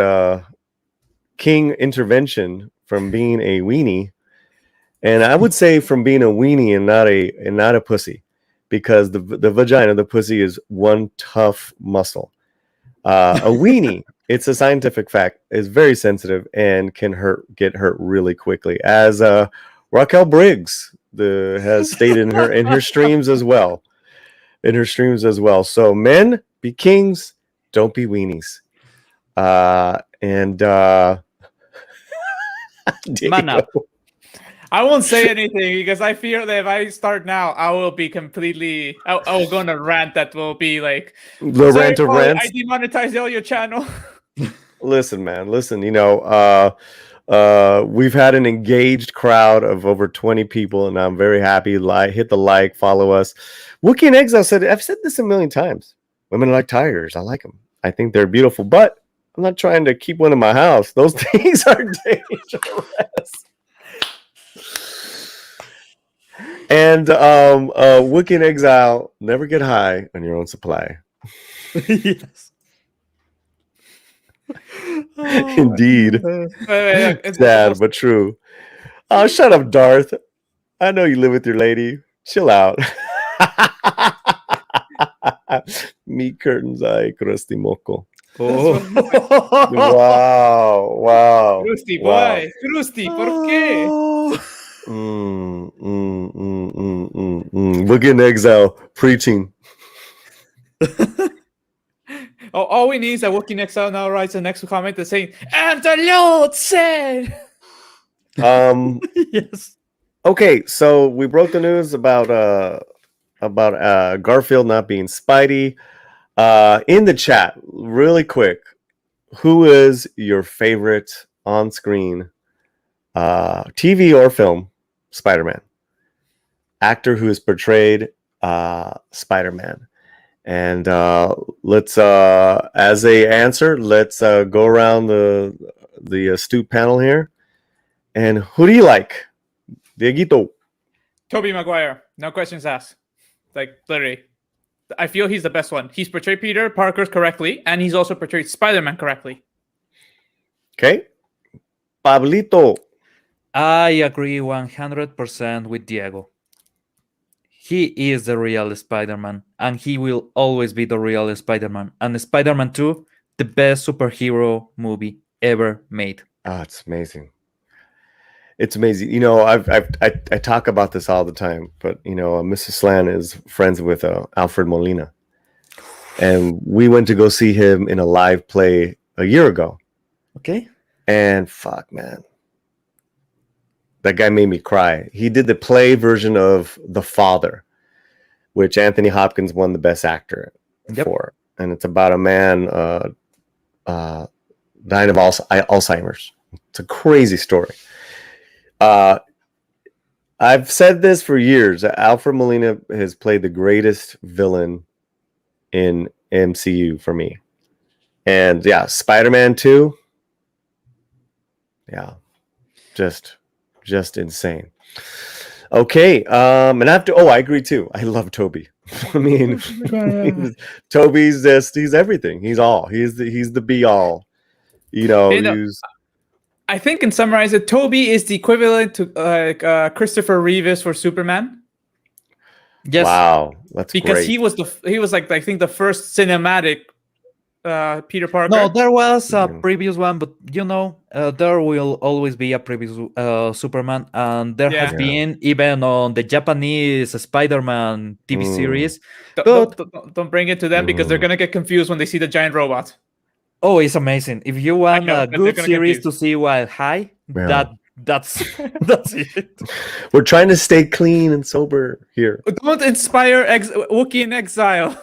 [SPEAKER 1] King intervention from being a weenie, and I would say from being a weenie and not a pussy, because the vagina, the pussy, is one tough muscle. A weenie, it's a scientific fact, is very sensitive and can get hurt really quickly, as Raquel Briggs has stated in her streams as well. So men, be kings, don't be weenies. And
[SPEAKER 4] Man up.
[SPEAKER 3] I won't say anything because I fear that if I start now, I will be completely. I will go on a rant that will be like
[SPEAKER 1] The
[SPEAKER 3] "Sorry,
[SPEAKER 1] rant of
[SPEAKER 3] Paulie,
[SPEAKER 1] rants.
[SPEAKER 3] I demonetized all your channel."
[SPEAKER 1] Listen, man. Listen. We've had an engaged crowd of over 20 people, and I'm very happy. Hit the like, follow us. Wookie in Exile said, "I've said this a million times. Women are like tigers. I like them. I think they're beautiful, but I'm not trying to keep one in my house. Those things are dangerous." And Wookie in Exile, never get high on your own supply.
[SPEAKER 4] Yes.
[SPEAKER 1] Indeed. Sad, but true. Oh, shut up, Darth. I know you live with your lady. Chill out. Meat curtains, ay, crusty moco.
[SPEAKER 4] Oh.
[SPEAKER 1] Wow.
[SPEAKER 3] Krusty,
[SPEAKER 1] Wow.
[SPEAKER 3] boy. Krusty, ¿por qué?
[SPEAKER 1] Look in Exile preaching.
[SPEAKER 3] Oh, all we need is that Wookiee Exile now writes the next comment that's saying, "And the Lord said."
[SPEAKER 4] Yes.
[SPEAKER 1] Okay, so we broke the news about Garfield not being Spidey. In the chat, really quick, who is your favorite on-screen TV or film Spider-Man actor who has portrayed Spider-Man? And let's as a answer, let's go around the astute panel here. And who do you like? Dieguito.
[SPEAKER 3] Tobey Maguire, no questions asked. Like literally, I feel he's the best one. He's portrayed Peter Parker correctly, and he's also portrayed Spider-Man correctly.
[SPEAKER 1] Okay. Pablito.
[SPEAKER 4] I agree 100% with Diego. He is the real Spider-Man, and he will always be the real Spider-Man. And Spider-Man 2, the best superhero movie ever made.
[SPEAKER 1] Oh, it's amazing. It's amazing. You know, I talk about this all the time, but you know, Mrs. Slan is friends with Alfred Molina, and we went to go see him in a live play a year ago.
[SPEAKER 4] Okay.
[SPEAKER 1] And fuck, man, that guy made me cry. He did the play version of The Father, which Anthony Hopkins won the Best Actor for, and it's about a man dying of Alzheimer's. It's a crazy story. I've said this for years. Alfred Molina has played the greatest villain in MCU for me. And yeah, Spider-Man 2. Yeah. Just insane. Okay. And I agree too. I love Toby. I mean, Toby's he's everything. He's all. He's the be all. You know,
[SPEAKER 3] I think, in summarize it, Toby is the equivalent to Christopher Reeves for Superman.
[SPEAKER 4] Yes.
[SPEAKER 1] Wow, that's
[SPEAKER 3] because
[SPEAKER 1] great.
[SPEAKER 3] he was like, I think, the first cinematic Peter Parker.
[SPEAKER 4] No, there was a previous one, but you know, there will always be a previous Superman, and there has been even on the Japanese Spider-Man TV series.
[SPEAKER 3] Don't bring it to them because they're gonna get confused when they see the giant robot.
[SPEAKER 4] Oh, it's amazing! If you want a good series to see while high, that's it.
[SPEAKER 1] We're trying to stay clean and sober here.
[SPEAKER 3] Don't inspire Wookiee in Exile.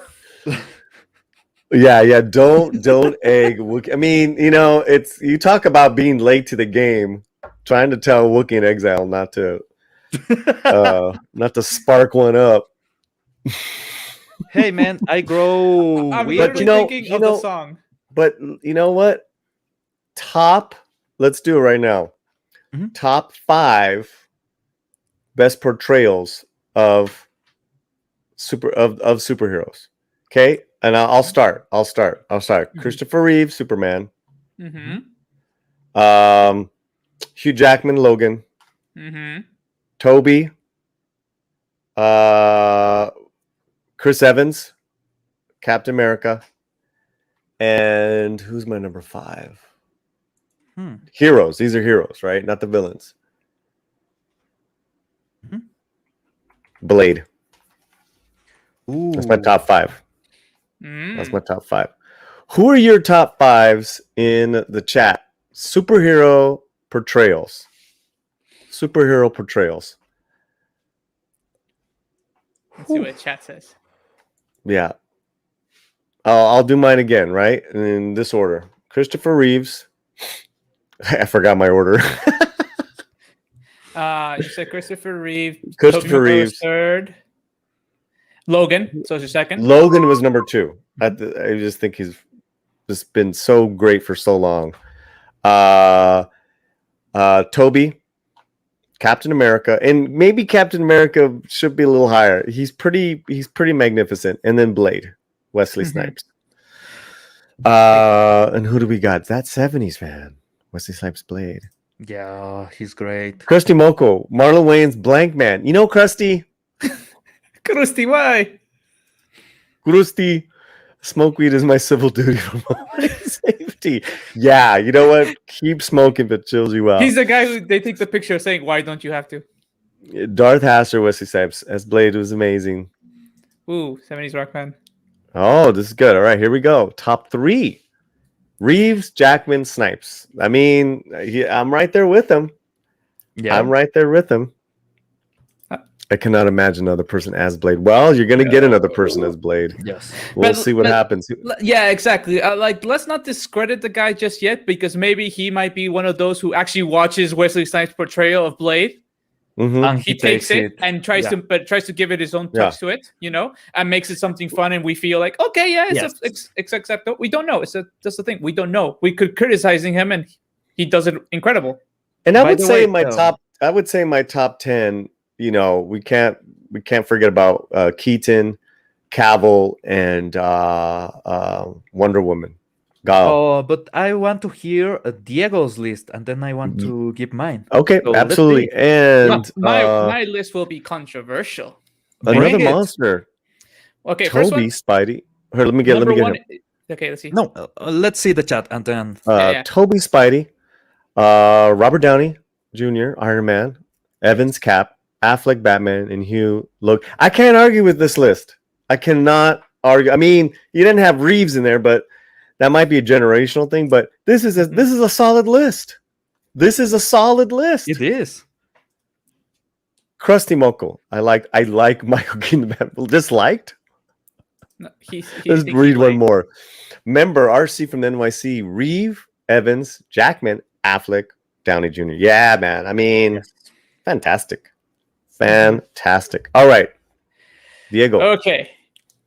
[SPEAKER 1] Yeah. Don't egg Wookiee. I mean, you know, you talk about being late to the game, trying to tell Wookiee in Exile not to spark one up.
[SPEAKER 4] Hey man, I grow.
[SPEAKER 3] I'm literally thinking of the song.
[SPEAKER 1] But you know what? Let's do it right now.
[SPEAKER 4] Mm-hmm.
[SPEAKER 1] Top 5 best portrayals of superheroes. Okay, and I'll start.
[SPEAKER 3] Mm-hmm.
[SPEAKER 1] Christopher Reeve, Superman.
[SPEAKER 3] Mm-hmm.
[SPEAKER 1] Hugh Jackman, Logan.
[SPEAKER 3] Mm-hmm.
[SPEAKER 1] Toby. Chris Evans, Captain America. And who's my number 5? Heroes. These are heroes, right? Not the villains.
[SPEAKER 4] Mm-hmm.
[SPEAKER 1] Blade.
[SPEAKER 4] Ooh.
[SPEAKER 1] That's my top 5.
[SPEAKER 3] Mm.
[SPEAKER 1] That's my top 5. Who are your top 5s in the chat? Superhero portrayals. superhero portrayals.
[SPEAKER 3] Let's see what the chat says.
[SPEAKER 1] Yeah. I'll do mine again, right? In this order. Christopher Reeves. I forgot my order.
[SPEAKER 3] You said Christopher Reeve.
[SPEAKER 1] Christopher
[SPEAKER 3] Tobey Maguire was
[SPEAKER 1] Reeves.
[SPEAKER 3] third. Logan. So it's your second.
[SPEAKER 1] Logan was number 2. I just think he's just been so great for so long. Toby, Captain America, and maybe Captain America should be a little higher. He's pretty magnificent. And then Blade, Wesley Snipes. And who do we got? That's 70s, man. Wesley Snipes, Blade.
[SPEAKER 4] Yeah, he's great.
[SPEAKER 1] Krusty Moko, Marlon Wayans, Blank Man. You know Krusty?
[SPEAKER 3] Krusty, why?
[SPEAKER 1] Krusty, smoke weed is my civil duty for my safety. Yeah, you know what? Keep smoking if it chills you out.
[SPEAKER 3] He's the guy who they take the picture saying, "Why don't you have to?"
[SPEAKER 1] Darth Hasser, Wesley Snipes as Blade was amazing.
[SPEAKER 3] Ooh, 70s rock band.
[SPEAKER 1] Oh, this is good. All right, here we go. Top 3. Reeves, Jackman, Snipes. I mean, I'm right there with him.
[SPEAKER 4] Yeah.
[SPEAKER 1] I'm right there with him. I cannot imagine another person as Blade. Well, you're going to get another person as Blade.
[SPEAKER 4] Yes.
[SPEAKER 1] We'll see what happens.
[SPEAKER 3] Yeah, exactly. Let's not discredit the guy just yet, because maybe he might be one of those who actually watches Wesley Snipes' portrayal of Blade.
[SPEAKER 1] Mm-hmm.
[SPEAKER 4] And
[SPEAKER 3] He takes it and tries to give it his own touch to it, and makes it something fun, and we feel like, okay, yeah, it's acceptable. We don't know. That's the thing. We don't know. We could criticizing him, and he does it incredible.
[SPEAKER 1] And I would say my top 10. We can't forget about Keaton, Cavill, and Wonder Woman.
[SPEAKER 4] Oh, but I want to hear Diego's list, and then I want to give mine.
[SPEAKER 1] Okay,
[SPEAKER 4] So
[SPEAKER 1] absolutely. And
[SPEAKER 3] my list will be controversial.
[SPEAKER 1] another
[SPEAKER 4] Bring it.
[SPEAKER 1] monster.
[SPEAKER 3] Okay, first
[SPEAKER 1] Toby,
[SPEAKER 3] one.
[SPEAKER 1] Spidey. Here, let me get
[SPEAKER 3] Number
[SPEAKER 1] him.
[SPEAKER 3] one. Okay, let's see.
[SPEAKER 4] No, let's see the chat, and then
[SPEAKER 3] Yeah.
[SPEAKER 1] Toby, Spidey, Robert Downey Jr., Iron Man, Evans, Cap, Affleck, Batman, and Hugh, Logan. I can't argue with this list. I cannot argue. I mean, you didn't have Reeves in there, but that might be a generational thing. But this is a solid list. This is a solid list.
[SPEAKER 4] it is.
[SPEAKER 1] Krusty Moko. I like Michael Keaton. Disliked.
[SPEAKER 3] No, he
[SPEAKER 1] Let's
[SPEAKER 3] thinks
[SPEAKER 1] read
[SPEAKER 3] he
[SPEAKER 1] one
[SPEAKER 3] played.
[SPEAKER 1] more. Member RC from the NYC. Reeve, Evans, Jackman, Affleck, Downey Jr. Yeah, man. I mean, fantastic. Fantastic. All right. Diego.
[SPEAKER 3] Okay,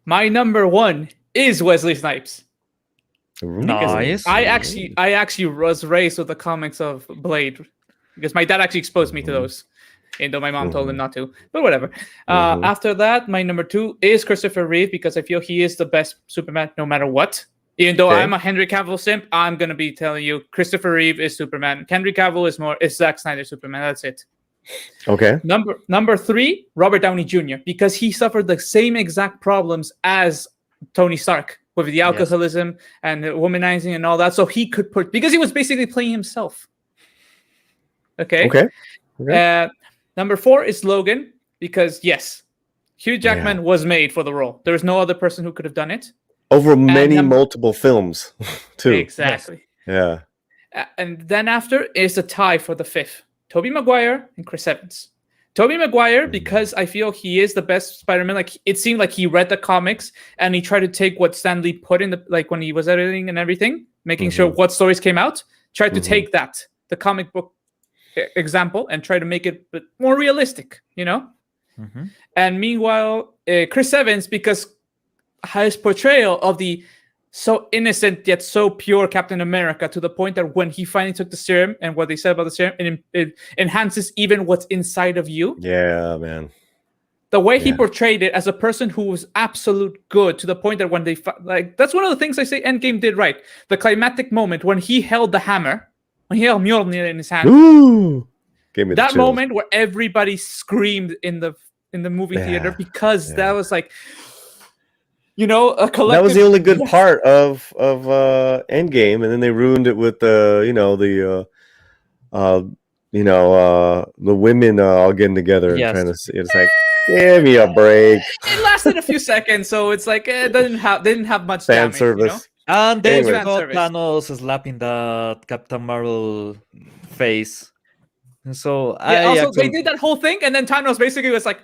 [SPEAKER 3] my number 1 is Wesley Snipes.
[SPEAKER 4] Nice.
[SPEAKER 3] I actually was raised with the comics of Blade, because my dad actually exposed me to those, even though my mom told him not to. But whatever. After that, my number 2 is Christopher Reeve, because I feel he is the best Superman no matter what. Even though I'm a Henry Cavill simp, I'm gonna be telling you Christopher Reeve is Superman. Henry Cavill is Zack Snyder Superman. That's it.
[SPEAKER 1] Okay.
[SPEAKER 3] Number 3, Robert Downey Jr., because he suffered the same exact problems as Tony Stark with the alcoholism and the womanizing and all that. So he could because he was basically playing himself. Okay. Number 4 is Logan, because yes, Hugh Jackman was made for the role. There's no other person who could have done it.
[SPEAKER 1] Over multiple films, too.
[SPEAKER 3] Exactly.
[SPEAKER 1] Yeah.
[SPEAKER 3] And then after is the tie for the 5th. Tobey Maguire and Chris Evans. Tobey Maguire, because I feel he is the best Spider-Man. Like, it seemed like he read the comics and he tried to take what Stan Lee put in when he was editing and everything, making sure what stories came out, tried to take that, the comic book example, and try to make it more realistic, And meanwhile, Chris Evans, because his portrayal of the so innocent yet so pure Captain America, to the point that when he finally took the serum and what they said about the serum, it enhances even what's inside of you.
[SPEAKER 1] Yeah, man.
[SPEAKER 3] The way he portrayed it as a person who was absolute good, to the point that when that's one of the things I say Endgame did right. The climactic moment when he held the hammer, when he held Mjolnir in his hand.
[SPEAKER 1] Ooh, gave me
[SPEAKER 3] that
[SPEAKER 1] the chills.
[SPEAKER 3] moment where everybody screamed in the movie theater, because that was like, a collective.
[SPEAKER 1] That was the only good part of Endgame, and then they ruined it with the women all getting together and trying to see. It's like, give me a break.
[SPEAKER 3] It lasted a few seconds, so it's like it didn't have much
[SPEAKER 1] Fan
[SPEAKER 3] damage,
[SPEAKER 1] service.
[SPEAKER 4] And then you
[SPEAKER 1] Anyway.
[SPEAKER 4] got
[SPEAKER 3] Fan service.
[SPEAKER 4] Thanos slapping that Captain Marvel face.
[SPEAKER 1] Yeah, man. I mean, you didn't have Reeves in there, but that
[SPEAKER 4] So
[SPEAKER 3] Yeah,
[SPEAKER 4] I
[SPEAKER 3] also,
[SPEAKER 4] actually
[SPEAKER 3] they did that whole thing, and then Thanos basically was like,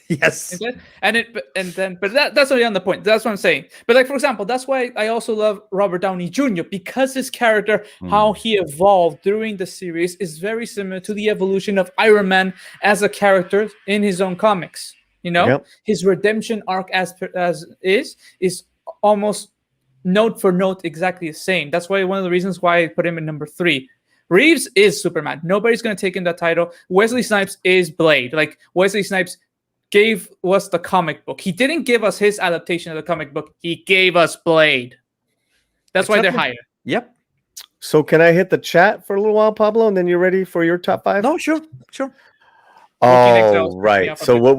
[SPEAKER 4] yes.
[SPEAKER 3] but that's only on the point. That's what I'm saying. But like, for example, that's why I also love Robert Downey Jr. because his character, how he evolved during the series, is very similar to the evolution of Iron Man as a character in his own comics. You know,
[SPEAKER 1] Yep.
[SPEAKER 3] his redemption arc as is almost note for note exactly the same. That's why one of the reasons why I put him in number 3. Reeves is Superman. Nobody's going to take him that title. Wesley Snipes is Blade. Like, Wesley Snipes gave us the comic book. He didn't give us his adaptation of the comic book. He gave us Blade. That's why they're
[SPEAKER 4] Exactly.
[SPEAKER 3] higher.
[SPEAKER 4] Yep.
[SPEAKER 1] So can I hit the chat for a little while, Pablo, and then you're ready for your top 5?
[SPEAKER 4] No, sure.
[SPEAKER 3] Walking Exiles
[SPEAKER 1] Oh,
[SPEAKER 3] pissed me
[SPEAKER 1] right.
[SPEAKER 3] off a
[SPEAKER 1] So
[SPEAKER 3] bit.
[SPEAKER 1] what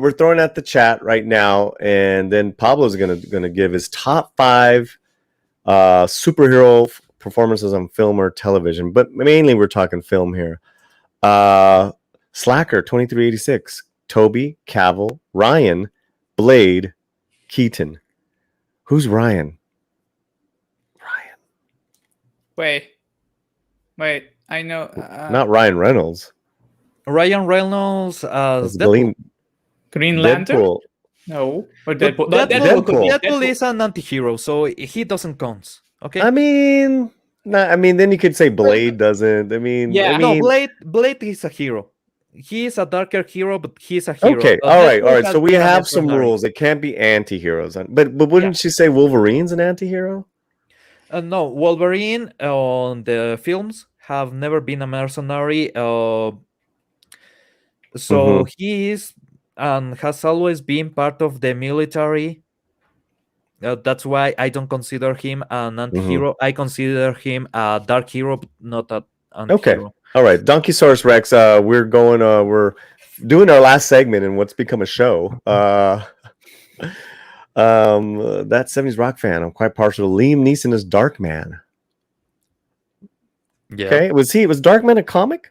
[SPEAKER 1] we're throwing at the chat right now, and then Pablo's gonna give his top 5 superhero performances on film or television, but mainly we're talking film here. Slacker 2386, Toby, Cavill, Ryan, Blade, Keaton. Who's Ryan?
[SPEAKER 3] Wait. I know.
[SPEAKER 1] Not Ryan Reynolds.
[SPEAKER 4] Ryan Reynolds as
[SPEAKER 1] That's
[SPEAKER 4] Deadpool.
[SPEAKER 3] Green Lantern?
[SPEAKER 1] Deadpool.
[SPEAKER 3] No. Or
[SPEAKER 4] But
[SPEAKER 3] Deadpool. No,
[SPEAKER 1] Deadpool.
[SPEAKER 3] could be.
[SPEAKER 4] Deadpool is an anti-hero, so he doesn't count. Okay.
[SPEAKER 1] I mean, then you could say Blade doesn't.
[SPEAKER 3] Yeah.
[SPEAKER 4] No,
[SPEAKER 1] Blade.
[SPEAKER 4] Blade is a hero. He's a darker hero, but he's a hero.
[SPEAKER 1] Okay,
[SPEAKER 4] But
[SPEAKER 1] all right.
[SPEAKER 4] Deadpool has
[SPEAKER 1] So we
[SPEAKER 4] been a
[SPEAKER 1] have some
[SPEAKER 4] mercenary.
[SPEAKER 1] rules. It can't be anti-heroes. But wouldn't you say Wolverine's an anti-hero?
[SPEAKER 4] No, Wolverine on the films have never been a mercenary. So he is and has always been part of the military. That's why I don't consider him an anti-hero. I consider him a dark hero, but not an
[SPEAKER 1] Okay.
[SPEAKER 4] anti-hero.
[SPEAKER 1] All right. Donkeysaurus Rex. We're doing our last segment in what's become a show. That 70s rock fan. I'm quite partial to Liam Neeson as Darkman.
[SPEAKER 4] Yeah.
[SPEAKER 1] Okay. Was Darkman a comic?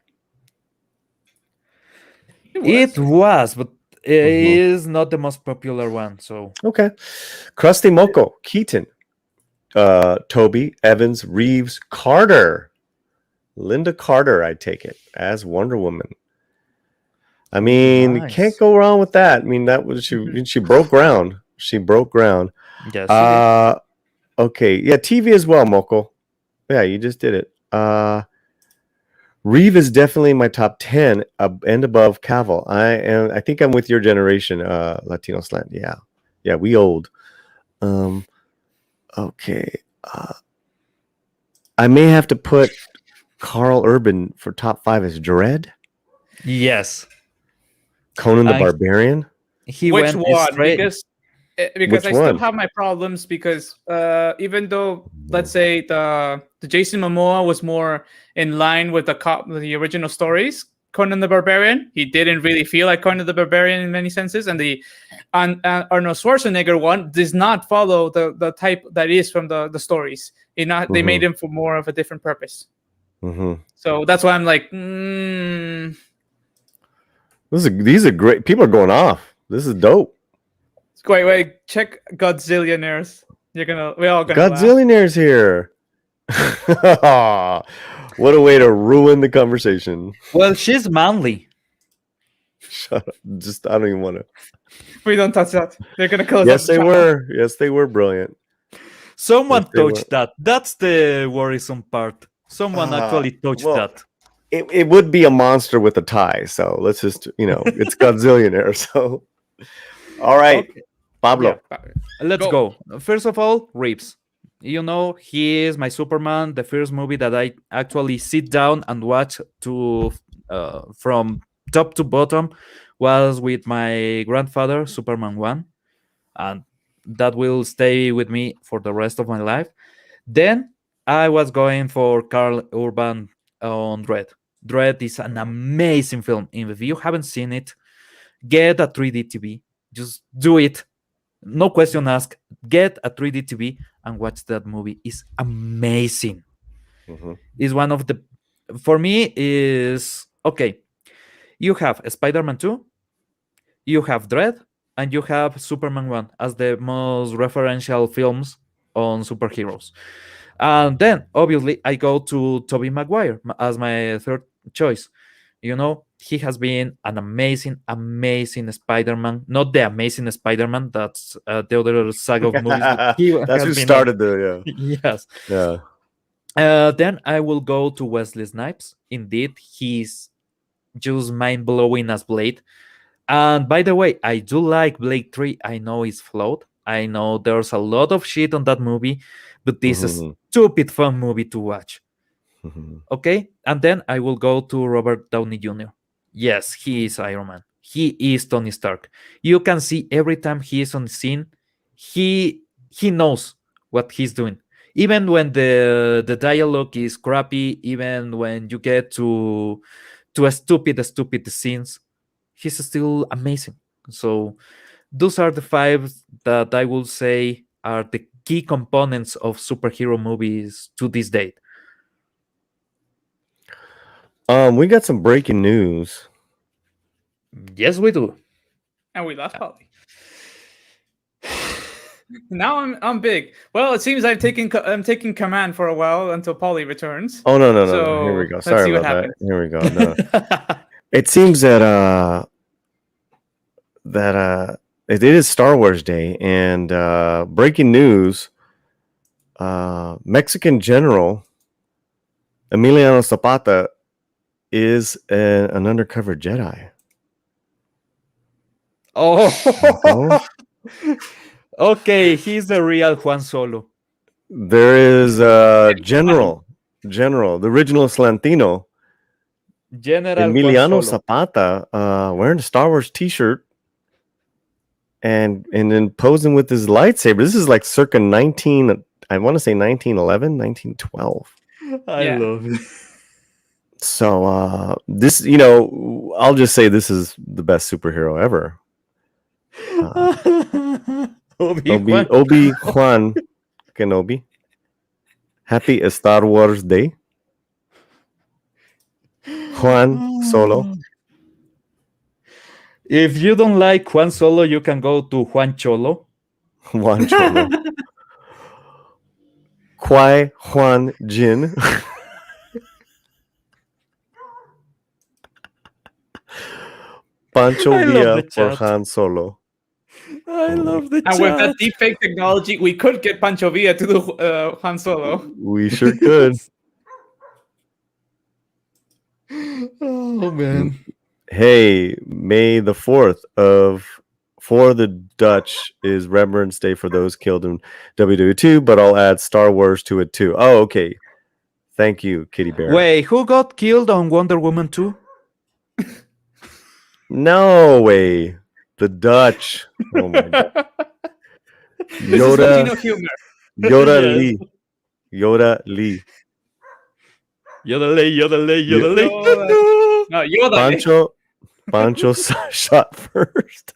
[SPEAKER 4] It was, but it is not the most popular one. So
[SPEAKER 1] Okay. Krusty Moko, Keaton, Toby, Evans, Reeves, Carter, Linda Carter, I take it, as Wonder Woman. I mean, you can't
[SPEAKER 4] Nice.
[SPEAKER 1] go wrong with that. I mean, that was she broke ground. She broke ground.
[SPEAKER 4] yes, it is.
[SPEAKER 1] Okay. Yeah, TV as well, Moko. Yeah, you just did it. Reeve is definitely in my top 10 and above Cavill. I think I'm with your generation, Latino Slant. Yeah, we old. Okay. I may have to put Carl Urban for top 5 as Dread.
[SPEAKER 4] Yes,
[SPEAKER 1] Conan the
[SPEAKER 4] I-
[SPEAKER 1] Barbarian.
[SPEAKER 4] he
[SPEAKER 3] Which
[SPEAKER 4] went
[SPEAKER 3] one?
[SPEAKER 4] straight.
[SPEAKER 3] Because
[SPEAKER 1] Which
[SPEAKER 3] I still
[SPEAKER 1] one?
[SPEAKER 3] have my problems because even though, let's say, the Jason Momoa was more in line with the original stories, Conan the Barbarian, he didn't really feel like Conan the Barbarian in many senses, and the Arnold Schwarzenegger one does not follow the type that is from the stories. They made him for more of a different purpose. So that's why I'm like,
[SPEAKER 1] These are great. People are going off. This is dope.
[SPEAKER 3] wait, check Godzillionaires. We're all gonna laugh.
[SPEAKER 1] Godzillionaires here. What a way to ruin the conversation.
[SPEAKER 4] Well, she's manly.
[SPEAKER 1] Shut up. I don't even want to.
[SPEAKER 3] We don't touch that. They're gonna close.
[SPEAKER 1] Yes,
[SPEAKER 3] up the
[SPEAKER 1] they
[SPEAKER 3] channel.
[SPEAKER 1] were. Yes, they were brilliant.
[SPEAKER 4] Someone
[SPEAKER 1] Yes, they were.
[SPEAKER 4] touched that. That's the worrisome part. Someone actually touched
[SPEAKER 1] well,
[SPEAKER 4] that.
[SPEAKER 1] It would be a monster with a tie. So let's just, it's Godzillionaire. So, all right,
[SPEAKER 4] Okay.
[SPEAKER 1] Pablo.
[SPEAKER 3] Yeah.
[SPEAKER 4] Let's go. First of all, Reeves. He is my Superman. The first movie that I actually sit down and watch from top to bottom was with my grandfather, Superman 1. And that will stay with me for the rest of my life. Then I was going for Carl Urban on Dread. Dread is an amazing film. If you haven't seen it, get a 3D TV. Just do it. No question asked. Get a 3D TV and watch that movie. It's amazing. It's one of the, for me, is okay. You have Spider-Man 2, you have Dread, and you have Superman 1 as the most referential films on superheroes. And then, obviously, I go to Tobey Maguire as my third choice. He has been an amazing Spider-Man. Not the Amazing Spider-Man, that's the other saga of movies, but he
[SPEAKER 1] That's
[SPEAKER 4] has
[SPEAKER 1] who
[SPEAKER 4] been
[SPEAKER 1] started the
[SPEAKER 4] yes.
[SPEAKER 1] yeah.
[SPEAKER 4] Then I will go to Wesley Snipes. Indeed, he's just mind-blowing as Blade. And by the way, I do like Blade 3. I know it's flawed. I know there's a lot of shit on that movie, but this is a stupid fun movie to watch. Okay? And then I will go to Robert Downey Jr. Yes, he is Iron Man. He is Tony Stark. You can see every time he is on the scene, he knows what he's doing. Even when the dialogue is crappy, even when you get to a stupid scenes, he's still amazing. So those are the five that I will say are the key components of superhero movies to this date.
[SPEAKER 1] We got some breaking news.
[SPEAKER 4] Yes, we do.
[SPEAKER 3] And we lost Paulie. Now I'm big. Well, it seems I'm taking command for a while until Paulie returns.
[SPEAKER 1] Oh no.
[SPEAKER 3] So,
[SPEAKER 1] Here we go.
[SPEAKER 3] let's
[SPEAKER 1] Sorry
[SPEAKER 3] see what
[SPEAKER 1] about that.
[SPEAKER 3] happens.
[SPEAKER 1] Here we go. No. It seems that it is Star Wars Day, and breaking news: Mexican General Emiliano Zapata is an undercover Jedi.
[SPEAKER 4] Oh, okay. He's the real Juan Solo.
[SPEAKER 1] There is General, the original Slantino,
[SPEAKER 4] General
[SPEAKER 1] Emiliano
[SPEAKER 4] Juan Solo.
[SPEAKER 1] Zapata, wearing a Star Wars T-shirt and then posing with his lightsaber. This is like circa 19. I want to say 1911, 1912.
[SPEAKER 4] I love it.
[SPEAKER 1] So this, I'll just say this is the best superhero ever. Obi-Wan Kenobi. Happy Star Wars Day. Juan Solo.
[SPEAKER 4] If you don't like Juan Solo, you can go to Juan Cholo.
[SPEAKER 1] Juan Cholo. Kwai Juan Jin. Pancho Villa for Han Solo.
[SPEAKER 4] I love the chat.
[SPEAKER 3] And with that deepfake technology, we could get Pancho Villa to do Han Solo.
[SPEAKER 1] We sure could.
[SPEAKER 4] Oh man.
[SPEAKER 1] Hey, May the 4th for the Dutch is Remembrance Day for those killed in WW2, but I'll add Star Wars to it too. Oh, okay. Thank you, Kitty Bear.
[SPEAKER 4] Wait, who got killed on Wonder Woman 2?
[SPEAKER 1] No way. The Dutch. Oh my god.
[SPEAKER 3] Latino humor.
[SPEAKER 1] Yoda
[SPEAKER 4] Yes.
[SPEAKER 1] Lee. Yoda Lee.
[SPEAKER 4] Yodelay.
[SPEAKER 3] No, Yoda.
[SPEAKER 1] Pancho shot first.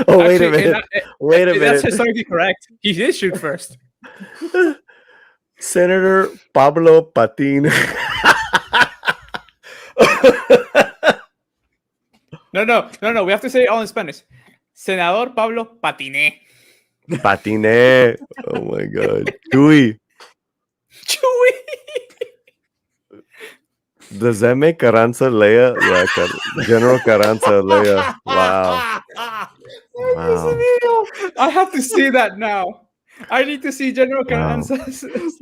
[SPEAKER 1] Oh, wait a minute. Wait a
[SPEAKER 3] That's
[SPEAKER 1] minute.
[SPEAKER 3] historically correct. He did shoot first.
[SPEAKER 1] Senator Pablo Patin.
[SPEAKER 3] No. We have to say it all in Spanish. Senador Pablo Patiné.
[SPEAKER 1] Patiné. Oh my god. Chewy.
[SPEAKER 3] Chewy.
[SPEAKER 1] Does that make Carranza Leia? Yeah, General Carranza Leia. Wow. Wow.
[SPEAKER 3] I have to see that now. I need to see General Carranza.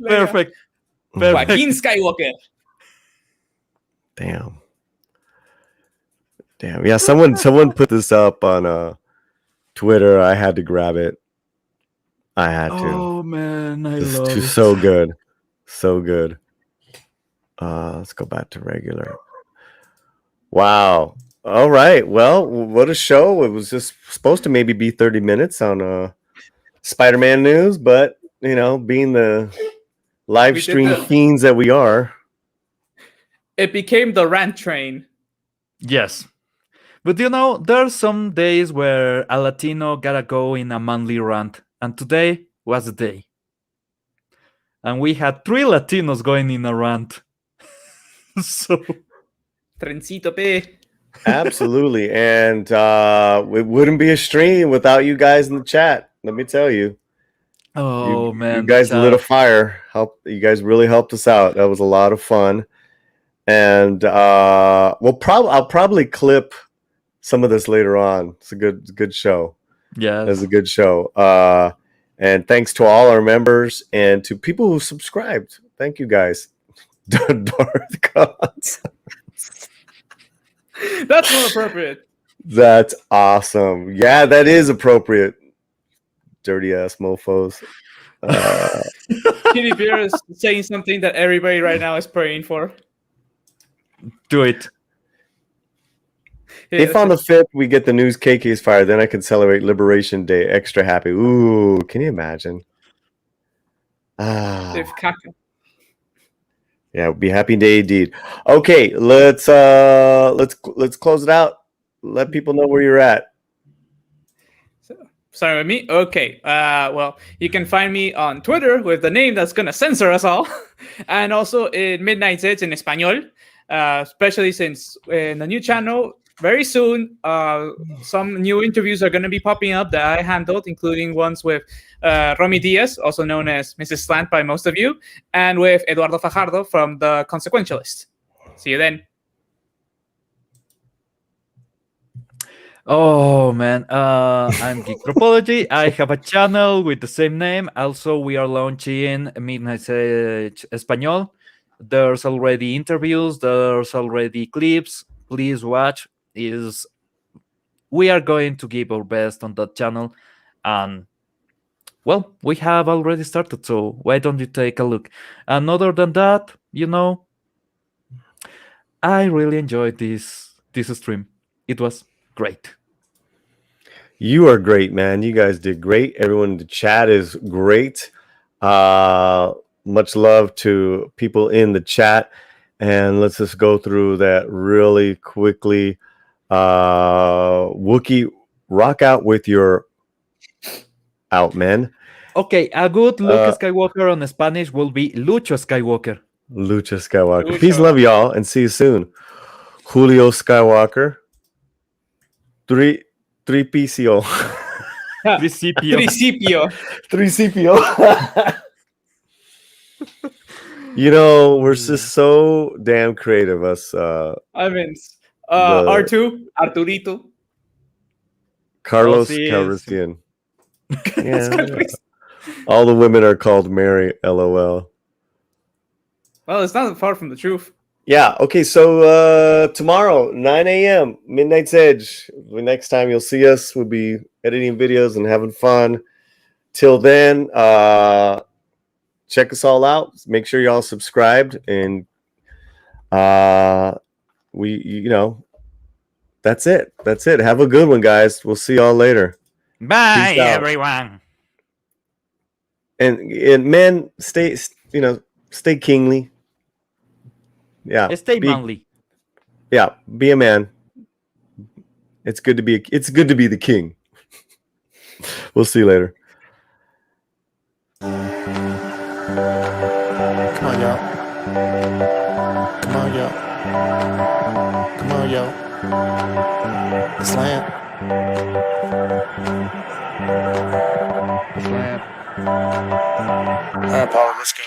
[SPEAKER 4] Perfect.
[SPEAKER 3] Joaquin Skywalker.
[SPEAKER 1] Damn. Yeah, someone put this up on Twitter. I had to grab it. I had to.
[SPEAKER 4] Oh man, I
[SPEAKER 1] It's
[SPEAKER 4] love it.
[SPEAKER 1] so good. So good. Let's go back to regular. Wow. All right. Well, what a show. It was just supposed to maybe be 30 minutes on Spider-Man news, but being the live stream fiends that we are.
[SPEAKER 3] It became the rant train.
[SPEAKER 4] Yes. But there's some days where a Latino gotta go in a manly rant, and today was the day. And we had 3 Latinos going in a rant. So
[SPEAKER 3] Trencito P.
[SPEAKER 1] Absolutely. And it wouldn't be a stream without you guys in the chat. Let me tell you.
[SPEAKER 4] Oh
[SPEAKER 1] You
[SPEAKER 4] man,
[SPEAKER 1] guys lit a fire. You guys really helped us out. That was a lot of fun. And I'll probably clip some of this later on. It's a good show.
[SPEAKER 4] yes.
[SPEAKER 1] It's a good show. And thanks to all our members and to people who subscribed. Thank you guys. Darth Gods.
[SPEAKER 3] That's not appropriate.
[SPEAKER 1] That's awesome. Yeah, that is appropriate. Dirty ass mofos.
[SPEAKER 3] Kitty Beer is saying something that everybody right now is praying for.
[SPEAKER 4] Do it.
[SPEAKER 1] If on the 5th we get the news KK's fired, then I can celebrate Liberation Day extra happy. Ooh, can you imagine?
[SPEAKER 3] If Kaka.
[SPEAKER 1] Yeah, it would be happy day indeed. Okay, let's close it out. Let people know where you're at.
[SPEAKER 3] Sorry with me? Okay. Well, you can find me on Twitter with the name that's going to censor us all. And also in Midnight's Edge in Espanol, especially since in the new channel, very soon, some new interviews are going to be popping up that I handled, including ones with Romy Diaz, also known as Mrs. Slant by most of you, and with Eduardo Fajardo from The Consequentialist. See you then.
[SPEAKER 4] Oh man, I'm Geek Tropology. I have a channel with the same name. Also, we are launching Midnight Edge Espanol. There's already interviews. There's already clips. Please watch. We are going to give our best on that channel, and well, we have already started. So why don't you take a look? And other than that, I really enjoyed this stream. It was great.
[SPEAKER 1] You are great, man. You guys did great. Everyone in the chat is great. Much love to people in the chat. And let's just go through that really quickly. Wookie, rock out with your out, man.
[SPEAKER 4] Okay, a good Luke Skywalker on Spanish will be Lucho Skywalker.
[SPEAKER 1] Lucha Skywalker.
[SPEAKER 3] Lucha.
[SPEAKER 1] Peace, love y'all, and see you soon. Julio Skywalker. Tripicio.
[SPEAKER 3] Principio.
[SPEAKER 1] 3CPO. We're just so damn creative. Us.
[SPEAKER 3] R2, Arturito.
[SPEAKER 1] Carlos
[SPEAKER 4] Oh, sí,
[SPEAKER 1] Calrissian. Yeah. All the women are called Mary. LOL.
[SPEAKER 3] Well, it's not far from the truth.
[SPEAKER 1] Yeah. Okay. So tomorrow, 9 a.m., Midnight's Edge. The next time you'll see us, we'll be editing videos and having fun. Till then, check us all out. Make sure y'all subscribed, and that's it. That's it. Have a good one, guys. We'll see y'all later.
[SPEAKER 4] Bye,
[SPEAKER 1] Peace out.
[SPEAKER 4] everyone.
[SPEAKER 1] And men, stay kingly. Yeah.
[SPEAKER 4] Stay manly.
[SPEAKER 1] Yeah, be a man. It's good to be the king. We'll see you later.
[SPEAKER 2] Come on, y'all. Come on, y'all. Come on, y'all. The slant. The slant. All right, Paulie, let's go.